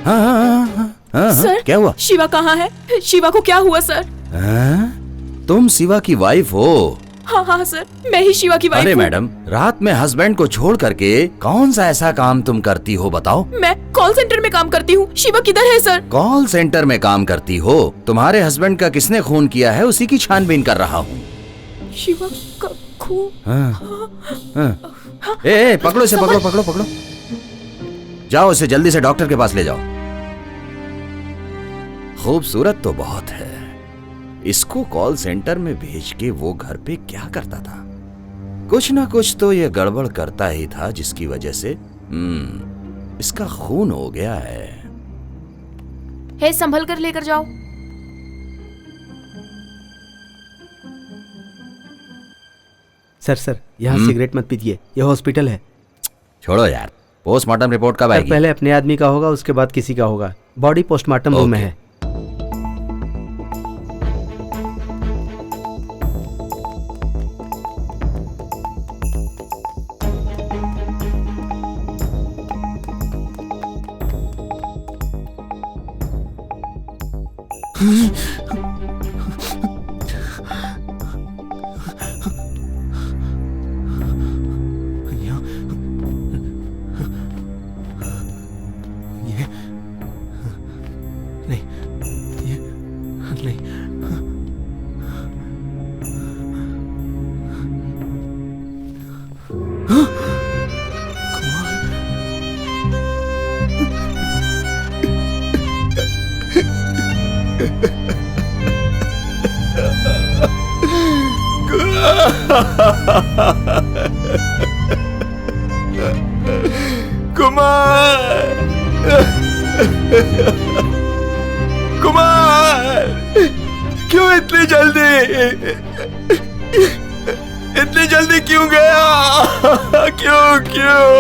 हाँ, सर क्या हुआ? शिवा कहाँ है? शिवा को क्या हुआ सर? तुम शिवा की वाइफ हो? हाँ हाँ सर, मैं ही शिवा की वाइफ अरे हूँ। मैडम, रात में हस्बैंड को छोड़ करके कौन सा ऐसा काम तुम करती हो बताओ? मैं कॉल सेंटर में काम करती हूँ। शिवा किधर है सर? कॉल सेंटर में काम करती हो? तुम्हारे हस्बैंड का किसने खून किया है उसी की छानबीन कर रहा हूँ। शिवा का खून? पकड़ो इसे, पकड़ो पकड़ो पकड़ो। जाओ इसे जल्दी से डॉक्टर के पास ले जाओ। खूबसूरत तो बहुत है, इसको कॉल सेंटर में भेज के वो घर पे क्या करता था? कुछ ना कुछ तो ये गड़बड़ करता ही था जिसकी वजह से इसका खून हो गया है। हे संभल कर लेकर जाओ। सर यहाँ सिगरेट मत पीजिए, ये हॉस्पिटल है। छोड़ो यार, पोस्टमार्टम रिपोर्ट कब आएगी? पहले अपने आदमी का होगा, उसके बाद किसी का होगा। बॉडी पोस्टमार्टम रूम में है। कुमार, कुमार, क्यों इतनी जल्दी, इतनी जल्दी क्यों गया? क्यों क्यों?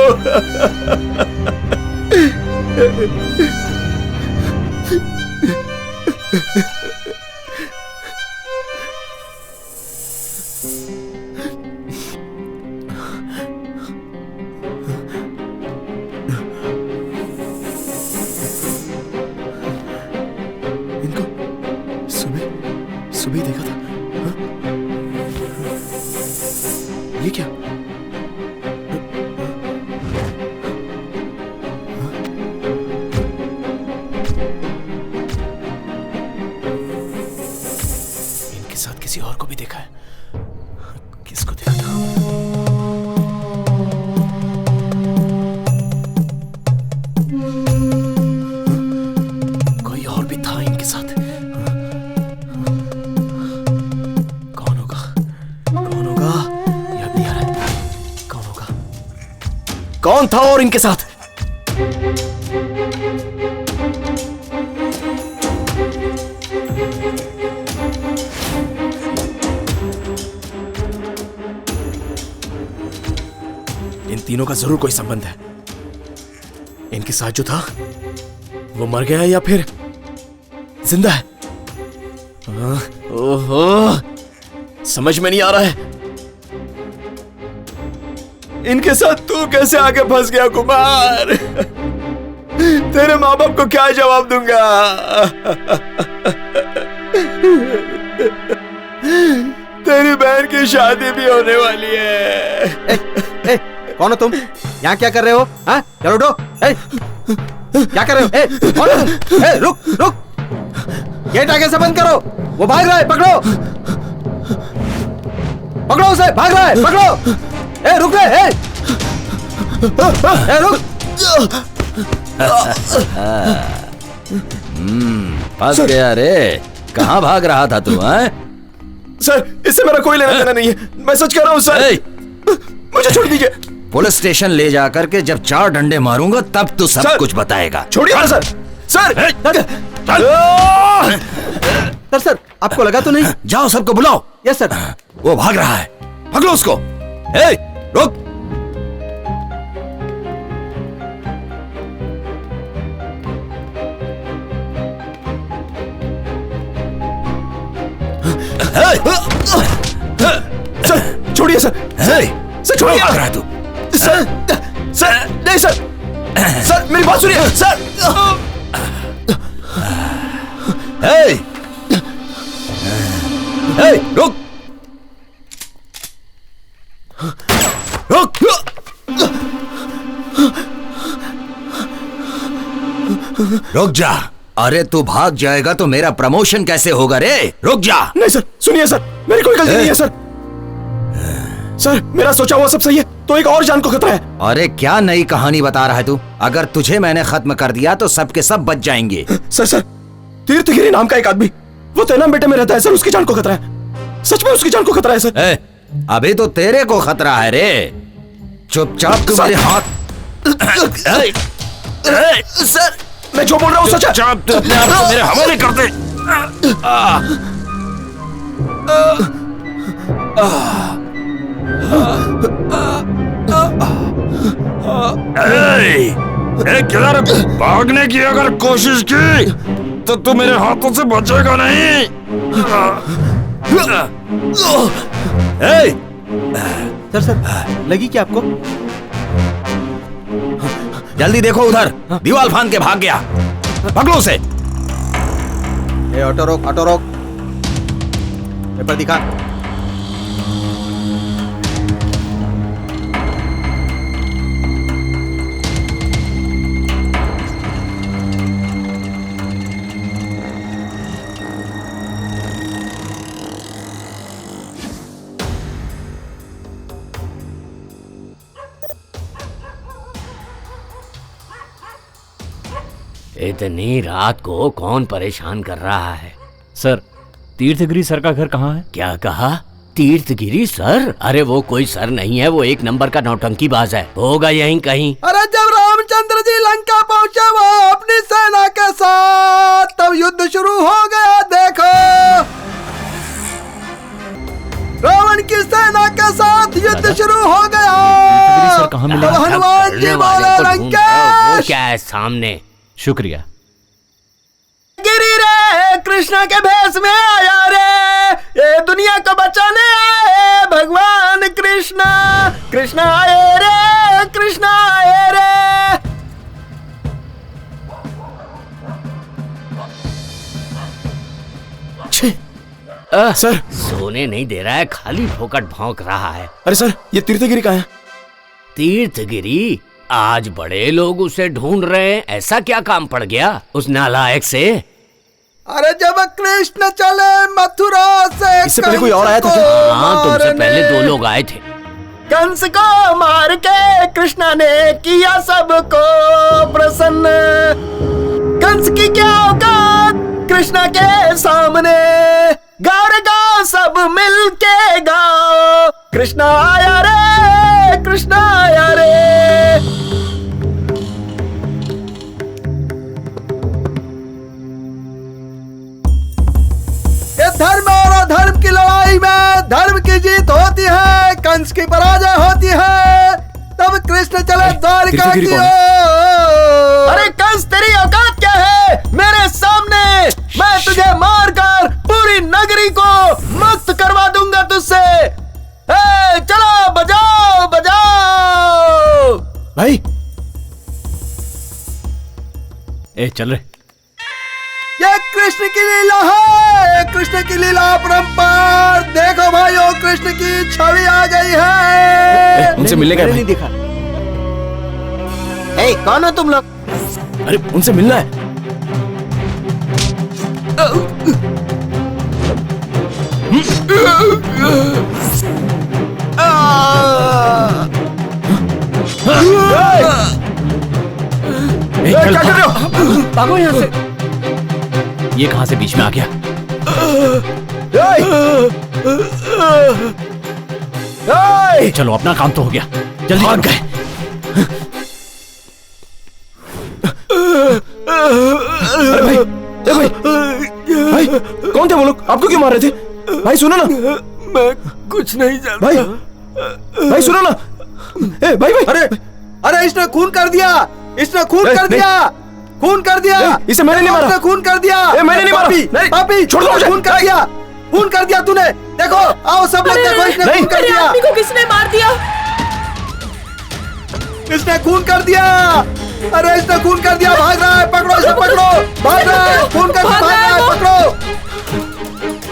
सुबह देखा था। हाँ? ये क्या? इनके साथ किसी और को भी देखा है। किसको देखा था? कोई और भी था इनके साथ। कौन था और इनके साथ? इन तीनों का जरूर कोई संबंध है। इनके साथ जो था वो मर गया या फिर जिंदा है? ओहो, समझ में नहीं आ रहा है। इनके साथ तू कैसे आके फंस गया कुमार? तेरे माँ बाप को क्या जवाब दूंगा? तेरी बहन की शादी भी होने वाली है। कौन हो तुम? यहाँ क्या कर रहे हो? हाँ, चलो उठो। क्या कर रहे हो? कौन हो तुम? रुक रुक, गेट आगे से बंद करो। वो भाग रहा है, पकड़ो पकड़ो उसे, भाग रहा है, पकड़ो। रुक रे, रुक। फंस गया रे। कहाँ भाग रहा था तू? हैं? सर, इससे मेरा कोई लेना देना नहीं है। मैं सच कह रहा हूँ सर। मुझे छोड़ दीजिए। पुलिस स्टेशन ले जाकर के जब 4 डंडे मारूंगा तब तू सब कुछ बताएगा। छोड़िए ना सर। सर, सर, आपको लगा तो नहीं? जाओ सबको बुलाओ। Yes sir. वो भाग रहा है, पकड़ो उसको। रुक। सर, छोड़िए सर। सर, छोड़िए। भाग रहा है तू? सर, सर, नहीं सर। सर, मेरी बात सुनिए सर। रुक रुक। रुक जा। अरे तू भाग जाएगा तो मेरा प्रमोशन कैसे होगा रे? रुक जा। नहीं सर, सुनिए सर, मेरी कोई गलती नहीं है सर। सर, मेरा सोचा हुआ सब सही है तो एक और जान को खतरा है। अरे क्या नई कहानी बता रहा है तू? अगर तुझे मैंने खत्म कर दिया तो सबके सब बच जाएंगे। सर, तीर्थगिरी नाम का एक आदमी, वो तेनाम बेटे में रहता है सर। उसकी जान को खतरा है। सच में उसकी जान को खतरा है सर। अभी तो तेरे को खतरा है रे। चुपचाप तू मेरे हाथ। सर, मैं जो बोल रहा हूँ सच है। चुपचाप तू अपने आप को मेरे हवाले कर दे। किधर भागने की अगर कोशिश की तो तू मेरे हाथों से बचेगा नहीं। सर, लगी क्या आपको? जल्दी देखो उधर, दीवार फांद के भाग गया। पकड़ो उसे। ऑटो रोक, ऑटो रोक। पेपर दिखा। इतनी रात को कौन परेशान कर रहा है? सर, तीर्थगिरी सर का घर कहाँ है? क्या कहा? तीर्थगिरी सर? अरे वो कोई सर नहीं है, वो एक नंबर का नौटंकीबाज है, होगा यहीं कहीं। अरे जब रामचंद्र जी लंका पहुंचे वो अपनी सेना के साथ, तब युद्ध शुरू हो गया। देखो रावण की सेना के साथ युद्ध शुरू हो गया। सर कहाँ मिले? तब हनुमान जी बोले लंकेश। वो क्या है सामने? शुक्रिया। गिरी रे कृष्णा के भेष में आया रे, ये दुनिया को बचाने आए भगवान कृष्णा। कृष्णा आए रे, कृष्णा आए रे। सर सोने नहीं दे रहा है, खाली फोकट भौंक रहा है। अरे सर, ये तीर्थगिरी कहाँ है? तीर्थगिरी? आज बड़े लोग उसे ढूंढ रहे हैं, ऐसा क्या काम पड़ गया उस नालायक से? अरे जब कृष्ण चले मथुरा से, इससे पहले कोई और आया था क्या? हाँ, तुमसे पहले 2 लोग आए थे। कंस को मार के कृष्णा ने किया सबको प्रसन्न। कंस की क्या औकात कृष्णा के सामने, गाओ रे गाओ सब मिल के गाओ। कृष्णा आया रे, कृष्णा आया रे। ये धर्म और अधर्म की लड़ाई में धर्म की जीत होती है, कंस की पराजय होती है। तब कृष्ण चले द्वारिका की ओर। अरे कंस, तेरी औकात क्या है मेरे सामने? मैं तुझे मारकर पूरी नगरी को मुक्त करवा दूंगा तुझसे। चलो बजाओ बजाओ। भाई ए चल रे। ये कृष्ण की लीला है, कृष्ण की लीला अपरंपार। देखो भाइयों, कृष्ण की छवि आ गई है। उनसे मिलने गए नहीं दिखा। ए, कौन हो तुम लोग? अरे उनसे मिलना है। क्या कर रहे हो? भागो यहाँ से। ये कहां से बीच में आ गया? चलो अपना काम तो हो गया, जल्दी भाग गए। भाई कौन थे वो लोग? आपको क्यों मार रहे थे? भाई सुनो ना। मैं कुछ नहीं जानता। भाई सुनो ना। ए भाई भाई। अरे अरे इसने खून कर दिया, इसने खून कर दिया, खून कर दिया। इसे मैंने नहीं मारा। इसने खून कर दिया। मैंने नहीं मारा। पापी, पापी, छोड़ दो मुझे। खून कर दिया, खून कर दिया तूने। देखो आओ सब लोग देखो, इसने खून कर दिया। आदमी को किसने मार दिया? इसने खून कर दिया। अरे इसने खून कर दिया, भाग रहा है। पकड़ो इसे, पकड़ो। भाग रहा है, खून कर भाग रहा है। पकड़ो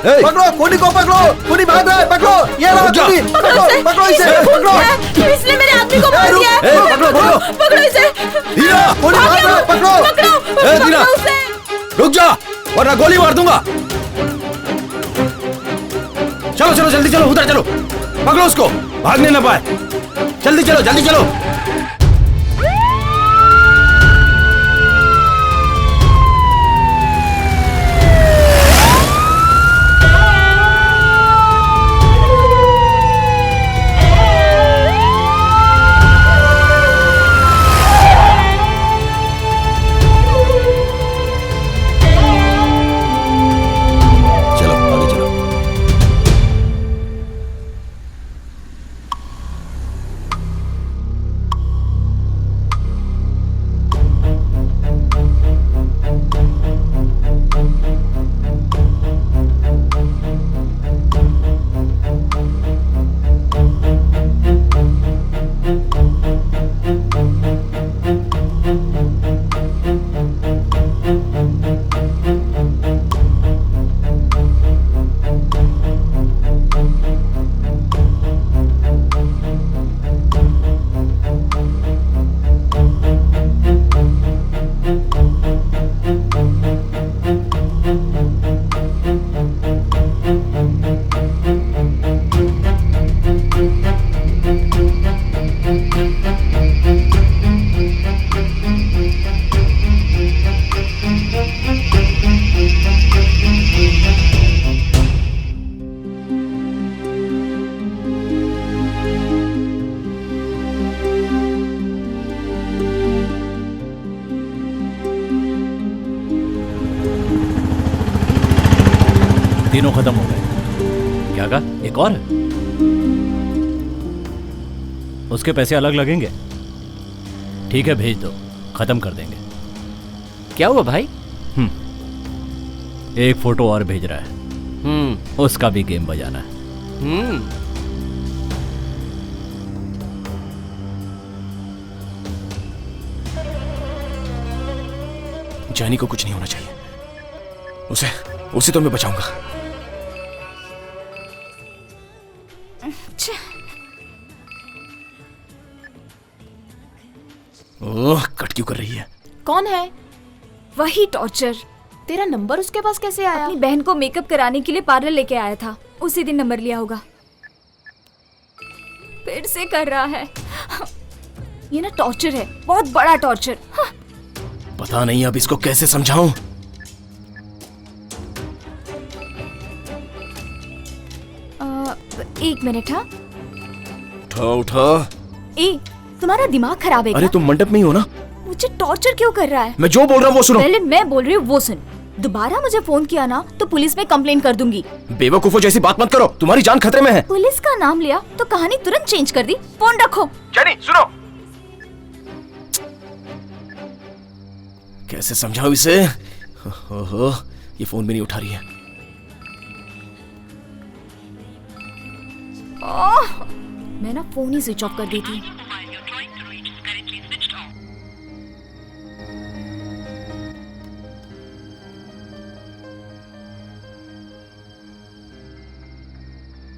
पकड़ो, खूनी को पकड़ो। खूनी भाग रहा है, पकड़ो। ये रहा खूनी, पकड़ो, पकड़ो इसे, पकड़ो। इसने मेरे आदमी को मार दिया है। पकड़ो इसे। खूनी भाग रहा है, पकड़ो। पकड़ो उसे। रुक जा वरना गोली मार दूंगा। चलो चलो जल्दी चलो, उधर चलो। पकड़ो उसको, भागने ना पाए। जल्दी चलो, जल्दी चलो। तीनों खत्म हो गए। क्या कहा? एक और है? उसके पैसे अलग लगेंगे। ठीक है, भेज दो, खत्म कर देंगे। क्या हुआ भाई? एक फोटो और भेज रहा है। उसका भी गेम बजाना है। जैनी को कुछ नहीं होना चाहिए। उसे तो मैं बचाऊंगा। ओह, कट क्यों कर रही है? कौन है? वही टॉर्चर। तेरा नंबर उसके पास कैसे आया? अपनी बहन को मेकअप कराने के लिए पार्लर लेके आया था, उसी दिन नंबर लिया होगा। फिर से कर रहा है। ये ना टॉर्चर है, बहुत बड़ा टॉर्चर। पता नहीं अब इसको कैसे समझाऊं। एक मिनट। हाँ, उठा। तुम्हारा दिमाग खराब है क्या? अरे तुम मंडप में ही हो ना? मुझे टॉर्चर क्यों कर रहा है? मैं जो बोल रहा हूँ वो सुनो। पहले मैं बोल रही हूँ वो सुन। दोबारा मुझे फोन किया ना तो पुलिस में कंप्लेन कर दूंगी। बेवकूफों जैसी बात मत करो, तुम्हारी जान खतरे में है। पुलिस का नाम लिया तो कहानी तुरंत चेंज कर दी। फोन रखो। जेनी सुनो। कैसे समझाऊं इसे? ओहो, ये फोन भी नहीं उठा रही है। मैं ना फोन ही स्विच ऑफ कर दी थी।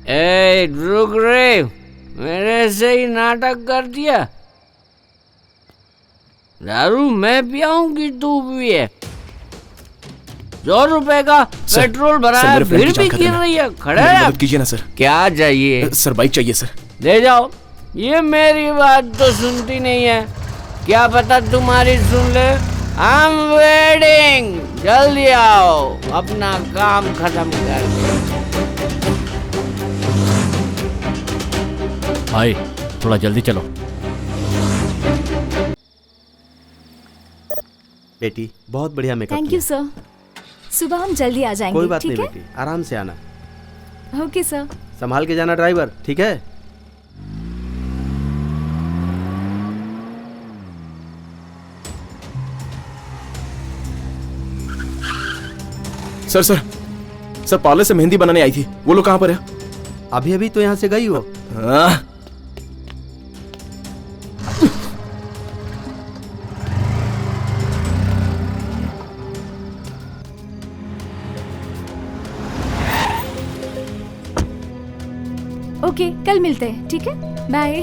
ए, रुक रे, मेरे से ही नाटक कर दिया। दारू मैं पियाऊंगी, तू पिए। 100 रुपए का पेट्रोल भराया, फिर भी गिर रही है। खड़े मदद कीजिए ना सर। क्या चाहिए? सर बाइक चाहिए सर। ले जाओ। ये मेरी बात तो सुनती नहीं है, क्या पता तुम्हारी सुन ले। आई एम वेटिंग, जल्दी आओ, अपना काम खत्म कर दो। भाई थोड़ा जल्दी चलो। बेटी बहुत बढ़िया मेकअप। Thank you sir. सुबह हम जल्दी आ जाएंगे। कोई बात ठीक नहीं है? बेटी, आराम से आना। Okay sir. संभाल के जाना ड्राइवर, ठीक है? सर पार्लर से मेहंदी बनाने आई थी, वो लोग कहाँ पर है? अभी अभी तो यहाँ से गई हो। ओके, कल मिलते हैं, ठीक है? बाय।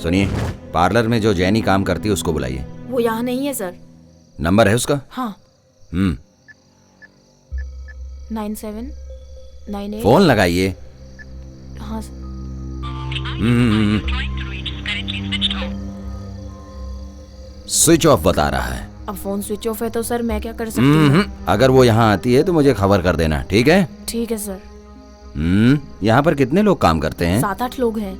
सुनिए, पार्लर में जो जैनी काम करती है उसको बुलाइए। वो यहाँ नहीं है सर। नंबर है उसका? हाँ। 9798। फोन लगाइए। हाँ। स्विच ऑफ बता रहा है। अब फोन स्विच ऑफ है तो सर मैं क्या कर सकती हूँ? अगर वो यहाँ आती है तो मुझे खबर कर देना, ठीक है? ठीक है सर। यहाँ पर कितने लोग काम करते हैं? 7-8 लोग हैं।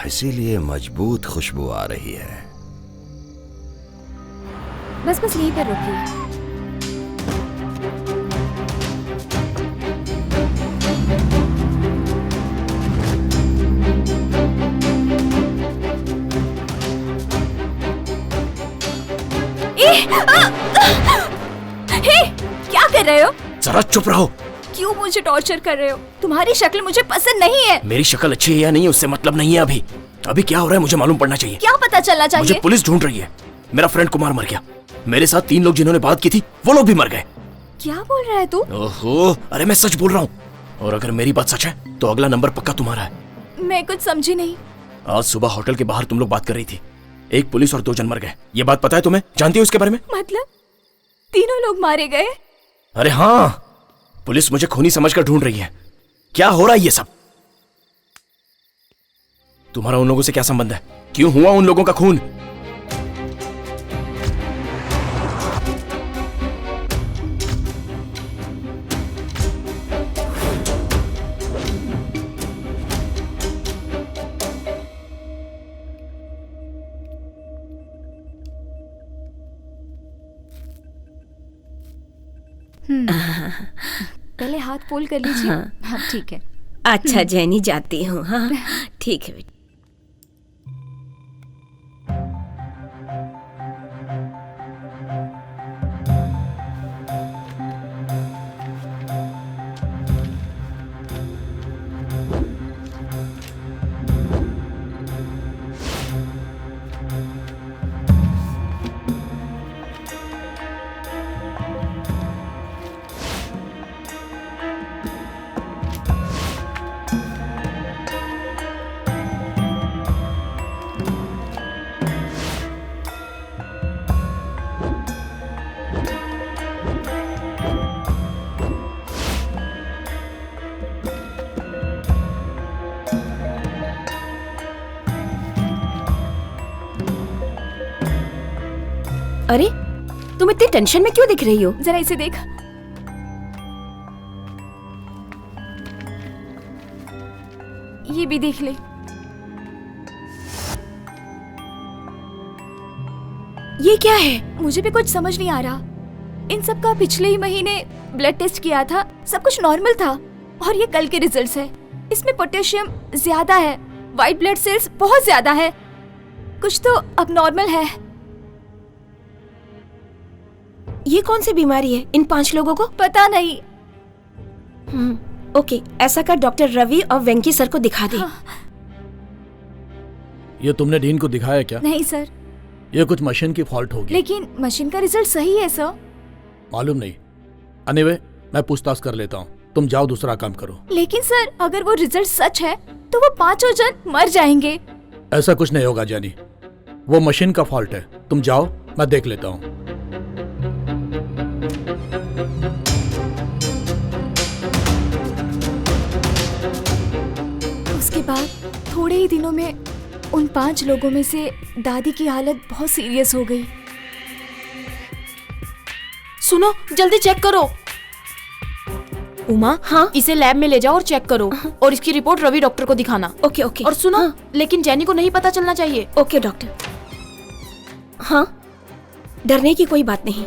इसीलिए मजबूत खुशबू आ रही है। बस यहीं पर रुकिए। क्या कर रहे हो? जरा चुप रहो। क्यों मुझे टॉर्चर कर रहे हो? तुम्हारी शक्ल मुझे पसंद नहीं है। मेरी शक्ल अच्छी है या नहीं उससे मतलब नहीं है। अभी क्या हो रहा है मुझे मालूम पड़ना चाहिए। क्या पता चलना चाहिए? मुझे पुलिस ढूंढ रही है। मेरा फ्रेंड कुमार मर गया, मेरे साथ 3 लोग जिन्होंने बात की थी वो लोग भी मर गए। क्या बोल रहा है तू? ओहो, अरे मैं सच बोल रहा हूँ, और अगर मेरी बात सच है तो अगला नंबर पक्का तुम्हारा है। मैं कुछ समझी नहीं। आज सुबह होटल के बाहर तुम लोग बात कर रही थी, एक पुलिस और 2 जन मर गए। ये बात पता है तुम्हें? जानती हो इसके बारे में? मतलब तीनों लोग मारे गए? अरे हाँ, पुलिस मुझे खूनी समझकर ढूंढ रही है। क्या हो रहा है ये सब? तुम्हारा उन लोगों से क्या संबंध है? क्यों हुआ उन लोगों का खून? बात पोल कर लीजिए। हाँ। हाँ ठीक है। अच्छा जैनी, जाती हूँ। हाँ ठीक है बेटा। अरे तुम इतनी टेंशन में क्यों दिख रही हो? जरा इसे देख। ये भी देख ले। ये क्या है? मुझे भी कुछ समझ नहीं आ रहा। इन सब का पिछले ही महीने ब्लड टेस्ट किया था, सब कुछ नॉर्मल था और ये कल के रिजल्ट्स है। इसमें पोटेशियम ज्यादा है, व्हाइट ब्लड सेल्स बहुत ज्यादा है, कुछ तो अब नॉर्मल है। ये कौन सी बीमारी है इन 5 लोगों को? पता नहीं। ओके, ऐसा कर डॉक्टर रवि और वेंकी सर को दिखा दे। ये तुमने डीन को दिखाया क्या? नहीं सर। ये कुछ मशीन की फॉल्ट होगी। लेकिन मशीन का रिजल्ट सही है सर। मालूम नहीं। एनीवे, मैं पूछताछ कर लेता हूँ, तुम जाओ दूसरा काम करो। लेकिन सर अगर वो रिजल्ट सच है तो वो 5 जन मर जाएंगे। ऐसा कुछ नहीं होगा जानी, वो मशीन का फॉल्ट है। तुम जाओ, मैं देख लेता हूँ। उसके बाद थोड़े ही दिनों में उन 5 लोगों में से दादी की हालत बहुत सीरियस हो गई। सुनो, जल्दी चेक करो। उमा, हाँ? इसे लैब में ले जाओ और चेक करो और इसकी रिपोर्ट रवि डॉक्टर को दिखाना। Okay okay. और सुनो, लेकिन जैनी को नहीं पता चलना चाहिए। Okay doctor. हाँ, डरने की कोई बात नहीं।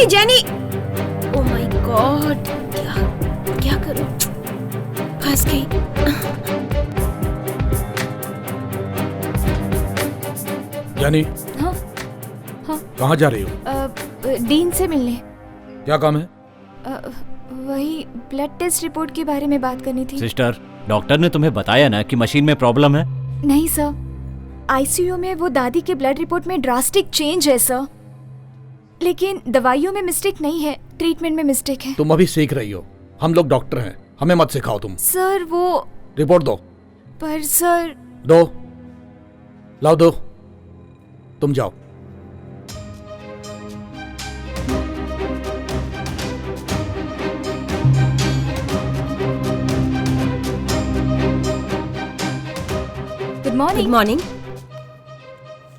जेनी, ओह माय गॉड, क्या करूं? फंस गई। जेनी, हाँ हाँ। कहाँ जा रही हो? डीन से मिलने। क्या काम है? वही ब्लड टेस्ट रिपोर्ट के बारे में बात करनी थी। सिस्टर, डॉक्टर ने तुम्हें बताया ना कि मशीन में प्रॉब्लम है? नहीं सर, आईसीयू में वो दादी के ब्लड रिपोर्ट में ड्रास्टिक चेंज है सर, लेकिन दवाइयों में मिस्टेक नहीं है, ट्रीटमेंट में मिस्टेक है। तुम अभी सीख रही हो, हम लोग डॉक्टर हैं, हमें मत सिखाओ तुम। सर वो रिपोर्ट दो। पर सर। दो, लाओ दो, तुम जाओ। Good morning. Good morning.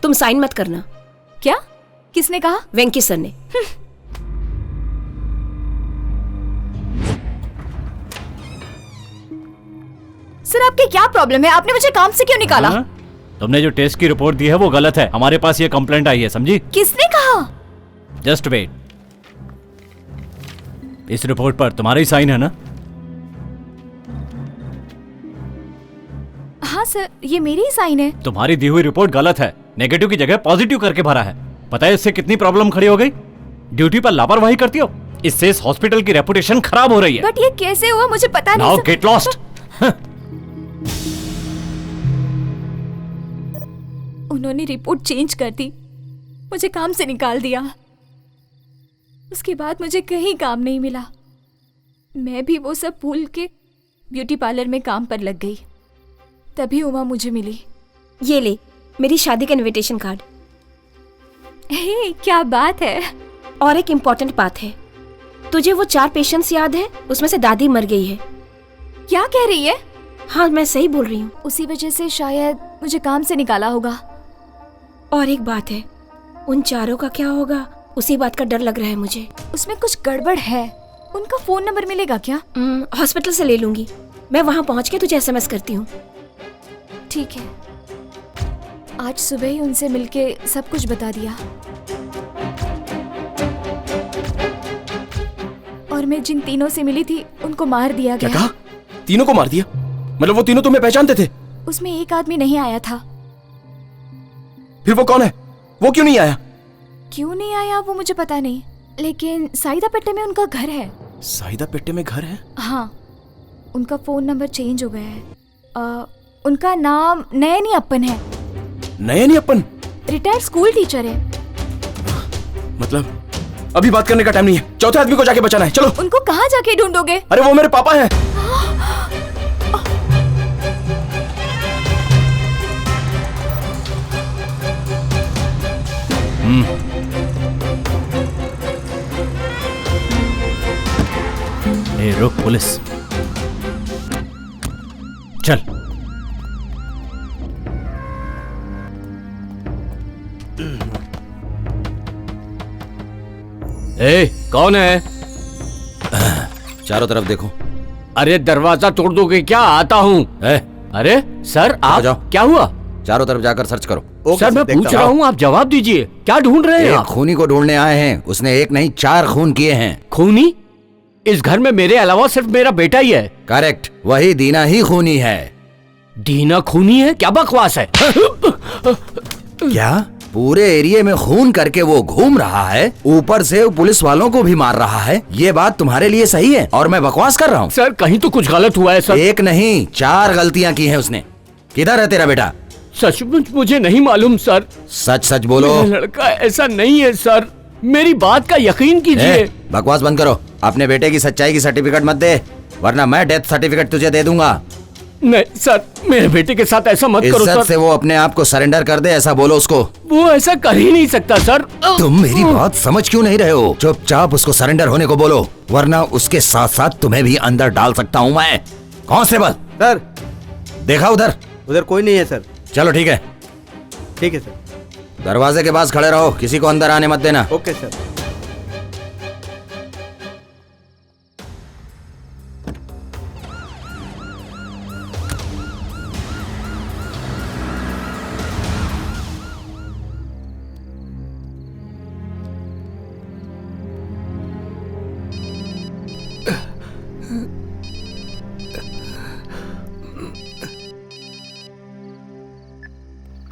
तुम साइन मत करना। क्या? किसने कहा? वेंकी सर ने। सर आपके क्या प्रॉब्लम है? आपने मुझे काम से क्यों निकाला? तुमने जो टेस्ट की रिपोर्ट दी है वो गलत है। हमारे पास ये कंप्लेंट आई है, समझी? किसने कहा? Just wait. इस रिपोर्ट पर तुम्हारा ही साइन है ना? हाँ सर, ये मेरी ही साइन है। तुम्हारी दी हुई रिपोर्ट गलत है, नेगेटिव की जगह पॉजिटिव करके भरा है। पता है इससे कितनी प्रॉब्लम खड़ी हो गई? ड्यूटी पर लापरवाही करती हो, इससे इस हॉस्पिटल की रेपुटेशन खराब हो रही है। बट ये कैसे हुआ मुझे पता नहीं। Now get lost. उन्होंने रिपोर्ट चेंज कर दी, मुझे काम से निकाल दिया। उसके बाद मुझे कहीं काम नहीं मिला। मैं भी वो सब भूल के ब्यूटी पार्लर में काम पर लग गई। तभी उमा मुझे मिली। ये ले मेरी शादी का इनविटेशन कार्ड। हे, क्या बात है। और एक इम्पोर्टेंट बात है, तुझे वो 4 पेशेंट्स याद है? उसमें से दादी मर गई है। क्या कह रही है? हाँ, मैं सही बोल रही हूँ। उसी वजह से शायद मुझे काम से निकाला होगा। और एक बात है, उन 4 का क्या होगा, उसी बात का डर लग रहा है मुझे। उसमें कुछ गड़बड़ है। उनका फोन नंबर मिलेगा क्या? हॉस्पिटल से ले लूंगी। मैं वहाँ पहुँच के तुझे SMS करती हूँ। ठीक है। आज सुबह ही उनसे मिलके सब कुछ बता दिया। और मैं जिन तीनों से मिली थी उनको मार दिया गया। क्या कहा? तीनों को मार दिया? मतलब वो तीनों तुम्हें पहचानते थे? उसमें एक आदमी नहीं आया था। फिर वो कौन है? वो क्यों नहीं आया? क्यों नहीं आया वो मुझे पता नहीं, लेकिन साइदा पेट्टे में उनका घर है। साइदा पेट्टे में घर है? हाँ, उनका फोन नंबर चेंज हो गया है। उनका नाम नयनी अप्पन है। नयनी अप्पन? रिटायर्ड स्कूल टीचर है। मतलब अभी बात करने का टाइम नहीं है, चौथे आदमी को जाके बचाना है। चलो। उनको कहाँ जाके ढूंढोगे? अरे वो मेरे पापा हैं। ए रुक पुलिस, चल। ए, कौन है? चारों तरफ देखो। अरे दरवाजा तोड़ दोगे क्या? आता हूँ। अरे सर, आप जाओ। क्या हुआ? चारों तरफ जाकर सर्च करो। सर मैं पूछ रहा हूँ, आप जवाब दीजिए। क्या ढूंढ रहे हैं एक आप? खूनी को ढूंढने आए हैं। उसने एक नहीं 4 खून किए हैं। खूनी? इस घर में मेरे अलावा सिर्फ मेरा बेटा ही है। करेक्ट, वही दीना ही खूनी है। दीना खूनी है? क्या बकवास है। क्या पूरे एरिया में खून करके वो घूम रहा है, ऊपर से पुलिस वालों को भी मार रहा है? ये बात तुम्हारे लिए सही है और मैं बकवास कर रहा हूँ? सर कहीं तो कुछ गलत हुआ है सर। एक नहीं 4 गलतियाँ की हैं उसने। किधर है तेरा बेटा? सचमुच मुझे नहीं मालूम सर। सच सच बोलो। मेरा लड़का ऐसा नहीं है सर, मेरी बात का यकीन कीजिए। बकवास बंद करो। अपने बेटे की सच्चाई की सर्टिफिकेट मत दे, वरना मैं डेथ सर्टिफिकेट तुझे दे दूंगा। नहीं सर, मेरे बेटे के साथ ऐसा मत करो सर। इज्जत से वो अपने आप को सरेंडर कर दे, ऐसा बोलो उसको। वो ऐसा कर ही नहीं सकता सर। तुम मेरी बात समझ क्यों नहीं रहे हो? चुपचाप उसको सरेंडर होने को बोलो, वरना उसके साथ साथ तुम्हें भी अंदर डाल सकता हूँ मैं। कांस्टेबल। सर। देखा उधर? उधर कोई नहीं है सर। चलो ठीक है। ठीक है सर। दरवाजे के पास खड़े रहो, किसी को अंदर आने मत देना। Okay sir.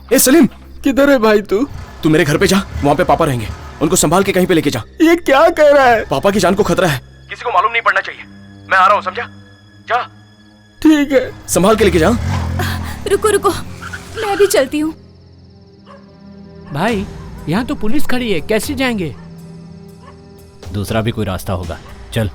ए सलीम, किधर है भाई तू? तू मेरे घर पे जा, वहाँ पे पापा रहेंगे। उनको संभाल के कहीं पे लेके जा। ये क्या कह रहा है? पापा की जान को खतरा है, किसी को मालूम नहीं पड़ना चाहिए। मैं आ रहा हूँ, समझा? जा। ठीक है, संभाल के लेके जा। रुको रुको, मैं भी चलती हूँ। भाई यहाँ तो पुलिस खड़ी है, कैसे जाएंगे? दूसरा भी कोई रास्ता होगा, चल।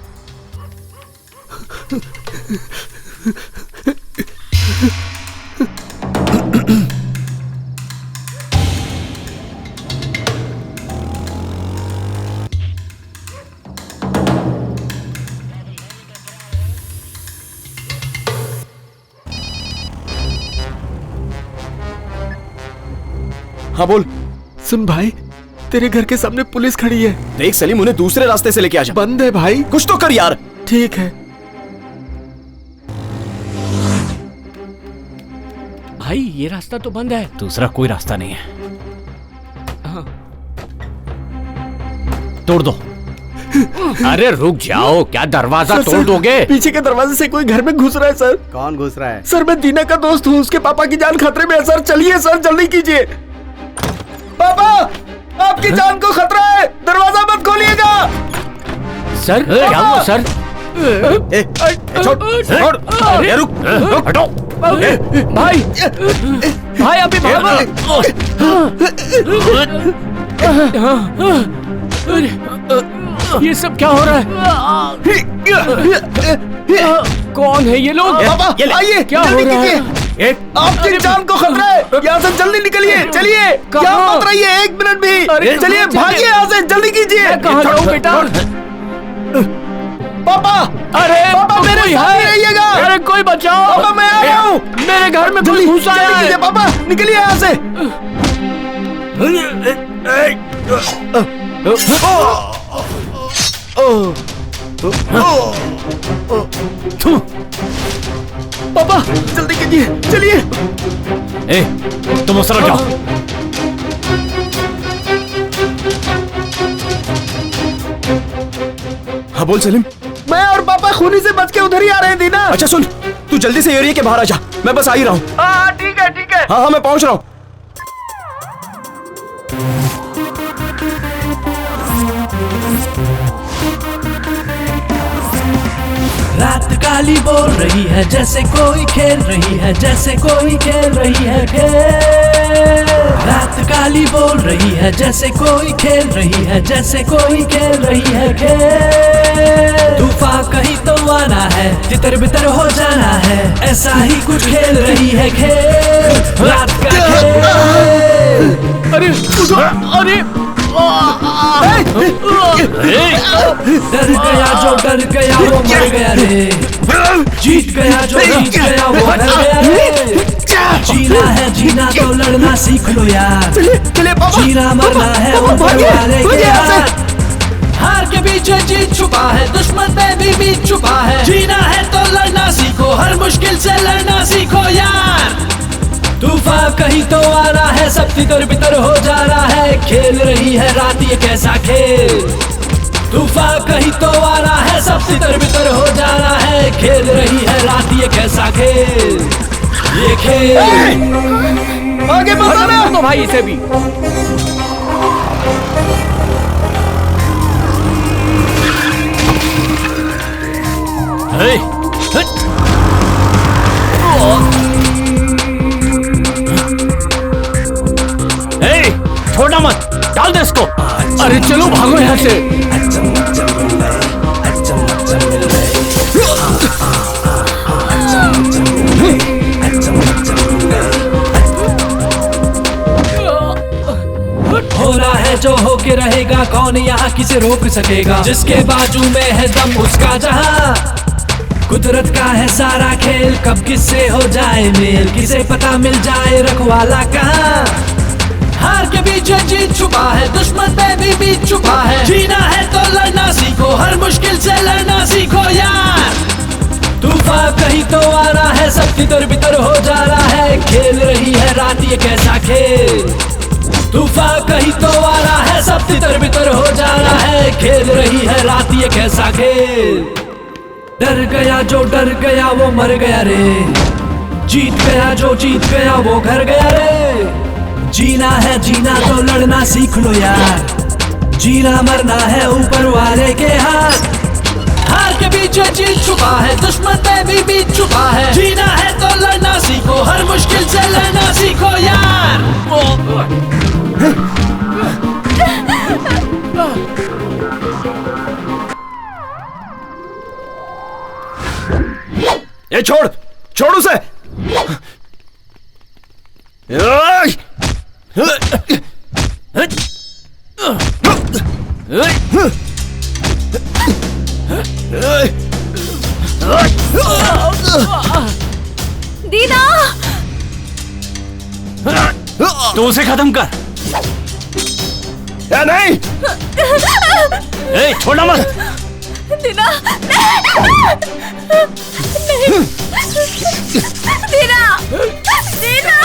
हाँ बोल। सुन भाई, तेरे घर के सामने पुलिस खड़ी है। देख सलीम, उन्हें दूसरे रास्ते से लेके आ जा। बंद है भाई। कुछ तो कर यार। ठीक है भाई, ये रास्ता तो बंद है। दूसरा कोई रास्ता नहीं है। तोड़ दो। अरे रुक जाओ, क्या दरवाजा तोड़ दोगे? पीछे के दरवाजे से कोई घर में घुस रहा है सर। कौन घुस रहा है? सर मैं दीना का दोस्त हूँ, उसके पापा की जान खतरे में है सर। चलिए सर, जल्दी कीजिए। पापा, आपकी जान को खतरा है, दरवाजा मत खोलिएगा। सर क्या हुआ सर? छोड़, छोड़, रुक, हटो। भाई भाई अभी भागो। ये सब क्या हो रहा है? कौन है ये लोग? पापा आइए, क्या हो रहा है? आपकी जान को खतरा है, यहाँ से जल्दी निकलिए। चलिए, यहाँ मत रहिए 1 मिनट भी। चलिए भागिए यहाँ से, जल्दी कीजिए। कहाँ जाऊँ बेटा? पापा, अरे पापा मेरे साथ ही रहिएगा। अरे कोई बचाओ। पापा मैं आ रहा हूँ। मेरे घर में कोई घुसा है। पापा निकलिए यहाँ से। पापा जल्दी कीजिए, चलिए। ए, तुम उस तरफ जाओ। हाँ बोल सलीम। मैं और पापा खूनी से बच के उधर ही आ रहे थे ना। अच्छा सुन, तू जल्दी से एरिया के बाहर आ जा, मैं बस आ ही रहा हूँ। हाँ ठीक है ठीक है। हाँ हाँ मैं पहुँच रहा हूँ। रात काली बोल रही है जैसे कोई खेल रही है, जैसे कोई खेल रही है खेल। रात काली बोल रही है जैसे कोई खेल रही है, जैसे कोई खेल रही है खेल। तूफान कहीं तो आना है, तितर बितर हो जाना है, ऐसा ही कुछ खेल रही है खेल। रात का खेल। अरे अरे डर गया जो डर गया वो मर गया रे, जीत गया जो जीत गया वो हार गया रे। जीना है जीना तो लड़ना सीख लो यार, जीना मरना है वो वाले के हाथ। हार के पीछे जीत छुपा है, दुश्मन में भी बीत छुपा है। जीना है तो लड़ना सीखो, हर मुश्किल से लड़ना सीखो यार। तूफान कहीं तो आ रहा है, सब तितर बितर हो जा रहा है, खेल रही है रात ये कैसा खेल। तूफान कहीं तो आ रहा है, सब तितर बितर हो जा रहा है, खेल रही है रात ये कैसा खेल। ये खेल आगे बढ़ना तो भाई इसे भी। छोड़ना मत, डाल दे इसको। अरे चलो भागो यहाँ से। होना है जो होके रहेगा, कौन यहाँ किसे रोक सकेगा। जिसके बाजू में है दम उसका जहां, कुदरत का है सारा खेल, कब किससे हो जाए मेल, किसे पता मिल जाए रखवाला कहाँ। हार के पीछे जीत छुपा है, दुश्मन में भी बीत छुपा है। जीना है तो लड़ना सीखो, हर मुश्किल से लड़ना सीखो यार। तूफान कहीं तो आ रहा है, सब तितर बितर हो जा रहा है, खेल रही है रात ये कैसा खेल। तूफान कहीं तो आ रहा है, सब तितर बितर हो जा रहा है, खेल रही है रात ये कैसा खेल। डर गया जो डर गया वो मर गया रे, जीत गया जो जीत गया वो घर गया रे। जीना है जीना तो लड़ना सीख लो यार, जीना मरना है ऊपर वाले के हाथ। हार के पीछे जीत छुपा है, दुश्मन में भी बीत छुपा है। जीना है तो लड़ना सीखो, हर मुश्किल से लड़ना सीखो यार। ये छोड़, छोड़ उसे। दीदा, तू उसे खत्म कर। या नहीं? ए, छोड़ना मत। दीदा, नहीं, दीदा, दीदा।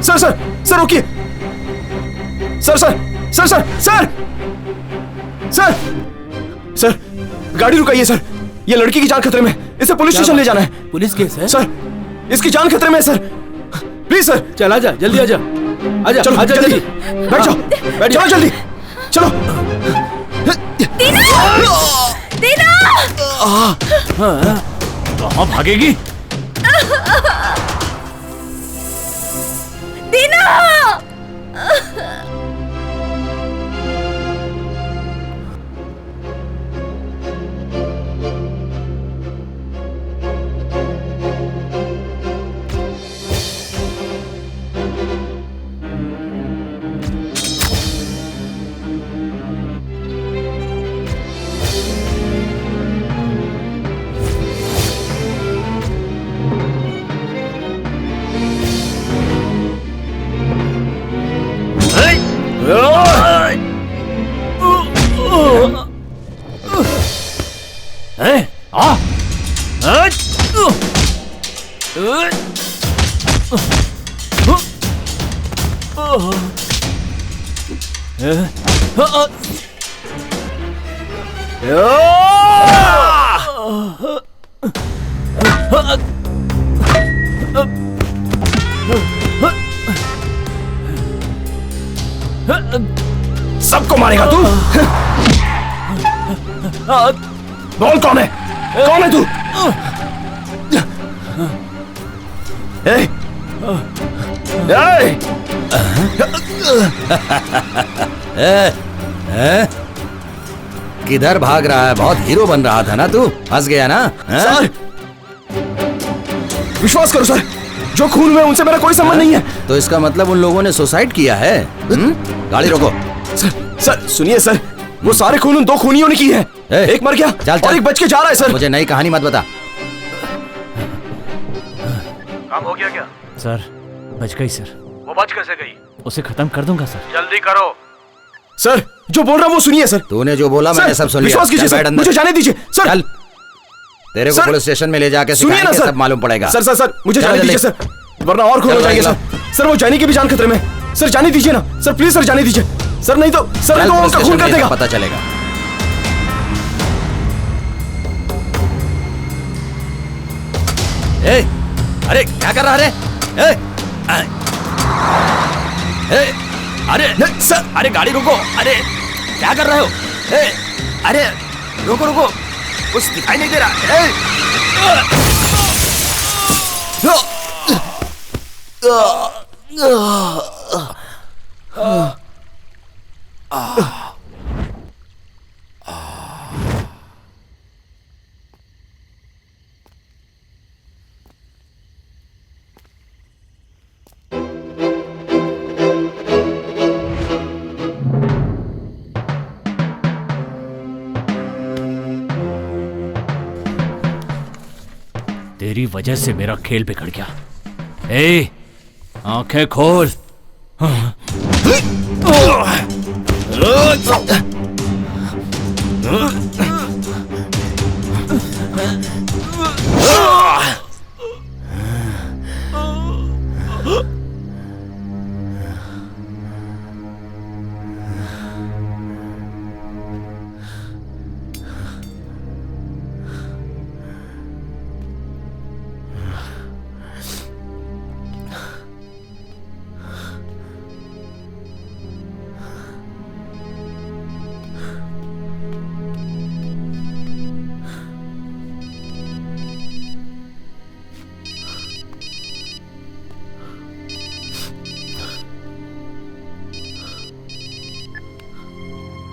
सर सर सर रोकिए। Sir sir sir sir sir sir sir गाड़ी रुकाइए सर, ये लड़की की जान खतरे में, इसे पुलिस स्टेशन ले जाना है। पुलिस केस है सर, इसकी जान खतरे में है सर, प्लीज सर। चल आजा, जल्दी आजा, आजा, चलो आजा जल्दी, जल्दी। बैठ जाओ, बैठ जाओ जल्दी, चलो। दीना! कहाँ भागेगी? दीना! सबको मारेगा तू? बोल कौन है, कौन है तू? किधर भाग रहा है? बहुत हीरो बन रहा था ना तू, फंस गया ना? सर विश्वास करो सर, जो खून में उनसे मेरा कोई संबंध नहीं है। तो इसका मतलब उन लोगों ने सुसाइड किया है? गाड़ी रोको। सर सुनिए सर, वो सारे खून उन दो खूनियों ने की है। एक मर गया चल, और एक बच के जा रहा है सर। मुझे नई कहानी मत बता। काम हो गया क्या? सर बच गई सर। वो बच कैसे गई? उसे खत्म कर दूंगा सर। जल्दी करो सर, जो बोल रहा हूँ वो सुनिए सर। तूने जो बोला मैंने सब सुन लिया। विश्वास कीजिए सर, मुझे जाने दीजिए सर। चल, तेरे को पुलिस स्टेशन में ले जाके सुनिए ना सिखाएंगे, सर, सब मालूम पड़ेगा। सर सर सर मुझे जाने दीजिए सर, वरना और खून हो जाएंगे सर। सर वो जानी की भी जान खतरे में। सर जाने दीजिए ना सर, प्लीज सर जाने दीजिए सर, नहीं तो उनका खून कर देगा। पता चलेगा। ए, अरे क्या कर रहा है? अरे सर, अरे गाड़ी रोको। अरे क्या कर रहे हो? अरे रोको रोको, कुछ दिखाई नहीं दे रहा। तेरी वजह से मेरा खेल बिगड़ गया। ए, आंखें खोल।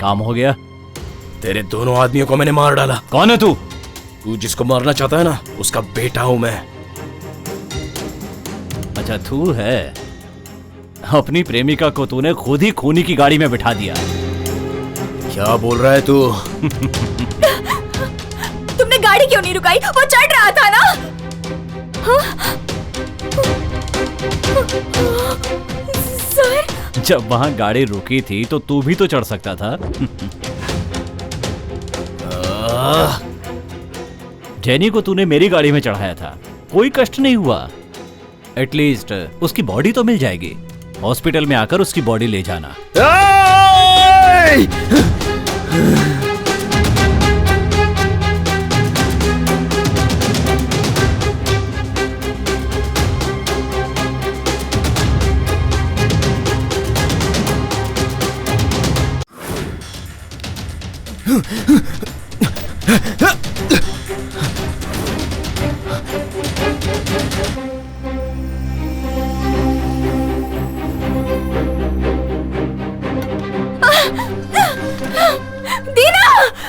काम हो गया। तेरे दोनों आदमियों को मैंने मार डाला। कौन है तू? तू जिसको मारना चाहता है ना, उसका बेटा हूं मैं। अच्छा तू है। अपनी प्रेमिका को तूने खुद ही खूनी की गाड़ी में बिठा दिया। क्या बोल रहा है तू? तुमने गाड़ी क्यों नहीं रुकाई? वो चढ़ रहा था ना। सर, जब वहां गाड़ी रुकी थी तो तू भी तो चढ़ सकता था। जेनी को तूने मेरी गाड़ी में चढ़ाया था, कोई कष्ट नहीं हुआ। एटलीस्ट उसकी बॉडी तो मिल जाएगी। हॉस्पिटल में आकर उसकी बॉडी ले जाना।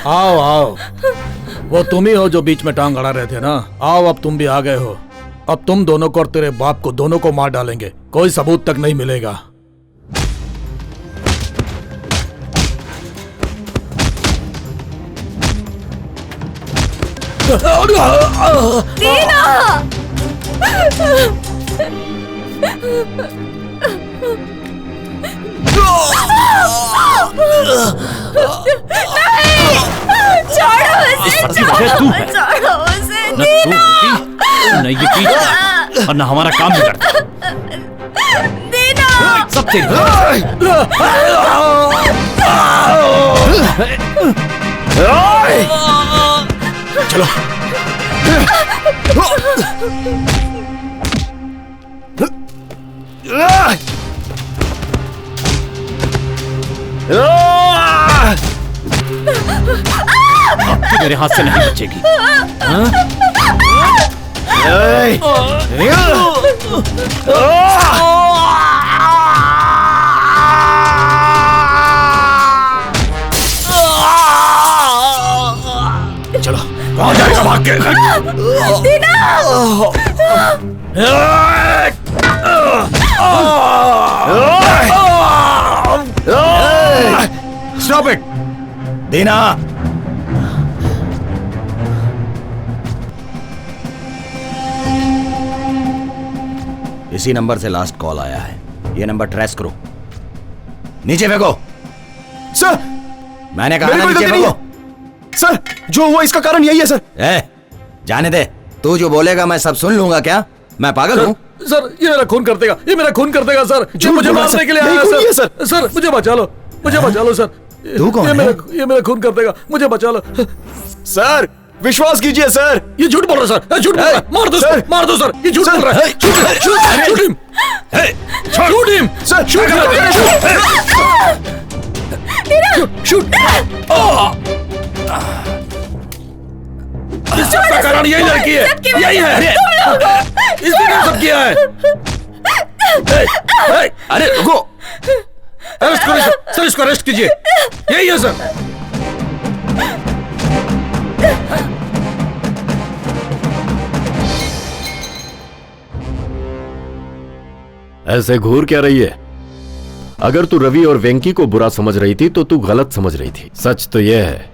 आओ आओ, वो तुम ही हो जो बीच में टांग अड़ा रहे थे ना। आओ, अब तुम भी आ गए हो। अब तुम दोनों को और तेरे बाप को दोनों को मार डालेंगे, कोई सबूत तक नहीं मिलेगा। नहीं ये पीछे और ना हमारा काम भी करता। सब तेरी चलो। अब तो मेरे हाथ से नहीं बचेगी। चलो, कहाँ जाएगा भाग के? Stop it! दीना! इसी नंबर से लास्ट कॉल आया है। ये नंबर ट्रेस करो। नीचे फेंको। सर, मैंने कहा ना नीचे फेंको। सर, जो हुआ इसका कारण यही है सर। जाने दे। तू जो बोलेगा मैं सब सुन लूंगा क्या? मैं पागल हूँ? सर, ये मेरा खून कर देगा, ये मेरा खून कर देगा सर। ये मुझे मारने के लिए आया है सर। सर, मुझे बचा लो, मुझे बचा लो सर। तू कौन है? ये मेरा खून कर देगा, मुझे बचा लो सर। विश्वास कीजिए सर। ये झूठ बोल रहा है सर, झूठ बोल रहा है। मार दो सर, मार दो सर। ये झूठ बोल रहा है। Shoot him, shoot him sir, shoot shoot. इस सब का कारण यही लड़की है, यही है। इसने सब किया है। अरे रुको, अरेस्ट करो सर, इसको अरेस्ट कीजिए। यही है सर। ऐसे घूर क्या रही है? अगर तू रवि और वेंकी को बुरा समझ रही थी तो तू गलत समझ रही थी। सच तो यह है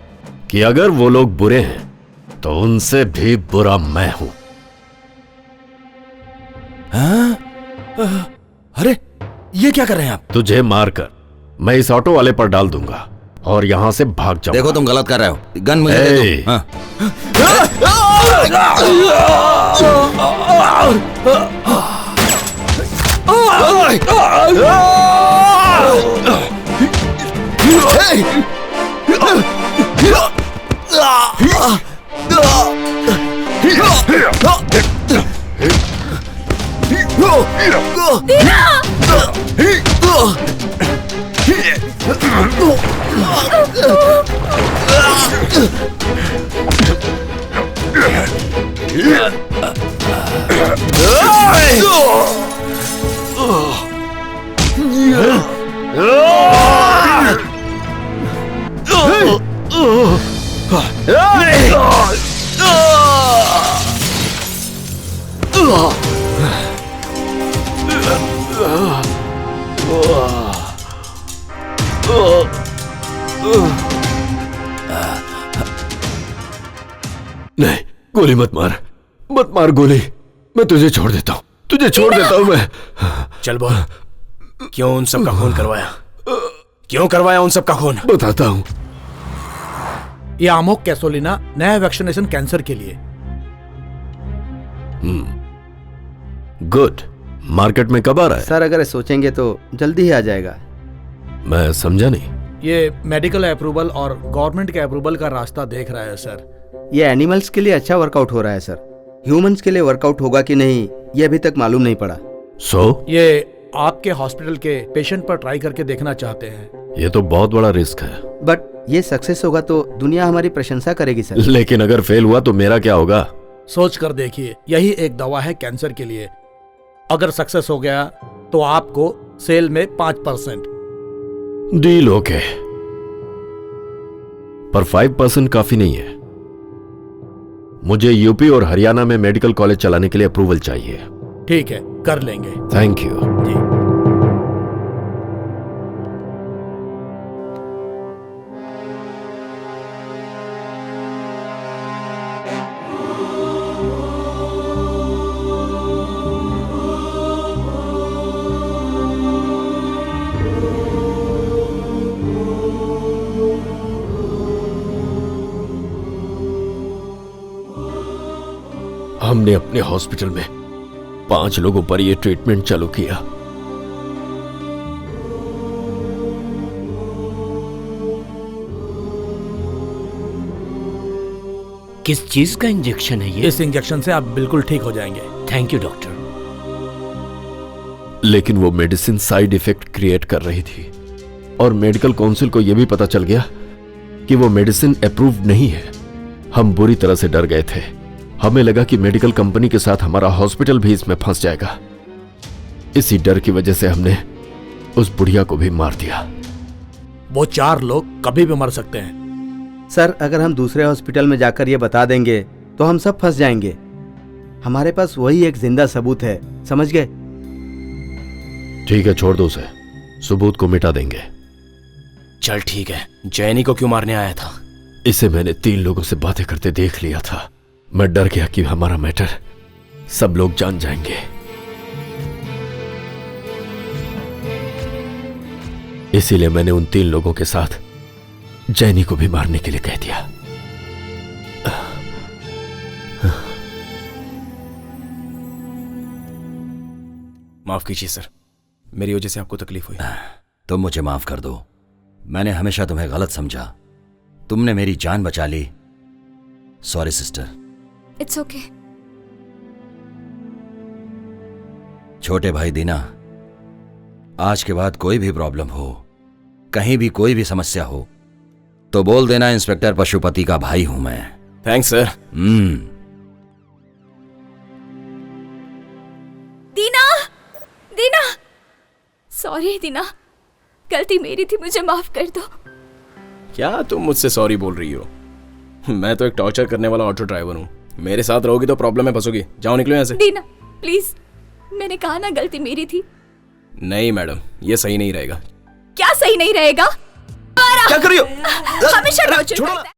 कि अगर वो लोग बुरे हैं तो उनसे भी बुरा मैं हूं। अरे ये क्या कर रहे हैं आप? तुझे मारकर मैं इस ऑटो वाले पर डाल दूंगा और यहां से भाग जाऊंगा। देखो तुम गलत कर रहे हो। गन मुझे दे दो। नहीं, गोली मत मार, मत मार गोली। मैं तुझे छोड़ देता हूँ, तुझे छोड़ देता हूँ मैं। चल बोल, क्यों उन सब का खून करवाया? क्यों करवाया उन सब का खून? बताता हूँ। ये आमोक कैसोलिना नया वैक्सीनेशन कैंसर के लिए। गुड। मार्केट में कब आ रहा है? सर अगर सोचेंगे तो जल्दी ही आ जाएगा। मैं समझा नहीं। ये मेडिकल अप्रूवल और गवर्नमेंट के अप्रूवल का रास्ता देख रहा है सर। ये एनिमल्स के लिए अच्छा वर्कआउट हो रहा है सर, ह्यूमंस के लिए वर्कआउट होगा कि नहीं ये अभी तक मालूम नहीं पड़ा। ये आपके हॉस्पिटल के पेशेंट पर ट्राई करके देखना चाहते हैं। ये तो बहुत बड़ा रिस्क है। बट ये सक्सेस होगा तो दुनिया हमारी प्रशंसा करेगी सर। लेकिन अगर फेल हुआ तो मेरा क्या होगा? सोच कर देखिए, यही एक दवा है कैंसर के लिए। अगर सक्सेस हो गया तो आपको सेल में 5%। डील ओके, पर 5% काफी नहीं है। मुझे यूपी और हरियाणा में मेडिकल कॉलेज चलाने के लिए अप्रूवल चाहिए। ठीक है, कर लेंगे। Thank you. जी। हमने अपने हॉस्पिटल में 5 लोगों पर यह ट्रीटमेंट चालू किया। किस चीज का इंजेक्शन है ये? इस इंजेक्शन से आप बिल्कुल ठीक हो जाएंगे। Thank you doctor. लेकिन वो मेडिसिन साइड इफेक्ट क्रिएट कर रही थी और मेडिकल काउंसिल को यह भी पता चल गया कि वो मेडिसिन अप्रूव्ड नहीं है। हम बुरी तरह से डर गए थे। हमें लगा कि मेडिकल कंपनी के साथ हमारा हॉस्पिटल भी इसमें फंस जाएगा। इसी डर की वजह से हमने उस बुढ़िया को भी मार दिया। वो 4 लोग कभी भी मर सकते हैं। सर अगर हम दूसरे हॉस्पिटल में जाकर ये बता देंगे तो हम सब फंस जाएंगे। हमारे पास वही एक जिंदा सबूत है, समझ गए? ठीक है, छोड़ दो उसे, सबूत को मिटा देंगे। चल ठीक है, जैनी को क्यों मारने आया था? इसे मैंने 3 लोगों से बातें करते देख लिया था। मैं डर गया कि हमारा मैटर सब लोग जान जाएंगे। इसीलिए मैंने उन 3 लोगों के साथ जैनी को भी मारने के लिए कह दिया। माफ कीजिए सर, मेरी वजह से आपको तकलीफ हुई। तुम मुझे माफ कर दो। मैंने हमेशा तुम्हें गलत समझा। तुमने मेरी जान बचा ली। Sorry sister. It's okay. छोटे भाई दीना, आज के बाद कोई भी प्रॉब्लम हो, कहीं भी कोई भी समस्या हो तो बोल देना इंस्पेक्टर पशुपति का भाई हूं मैं। Thanks sir. Deena, Deena, sorry Deena, गलती मेरी थी, मुझे माफ कर दो। क्या तुम मुझसे सॉरी बोल रही हो? मैं तो एक टॉर्चर करने वाला ऑटो ड्राइवर हूँ। मेरे साथ रहोगी तो प्रॉब्लम में फंसोगी। जाओ, निकलो यहाँ से। दीना प्लीज, मैंने कहा ना गलती मेरी थी। नहीं मैडम, ये सही नहीं रहेगा। क्या सही नहीं रहेगा? क्या कर रही हो? हमेशा टॉर्चर करता है।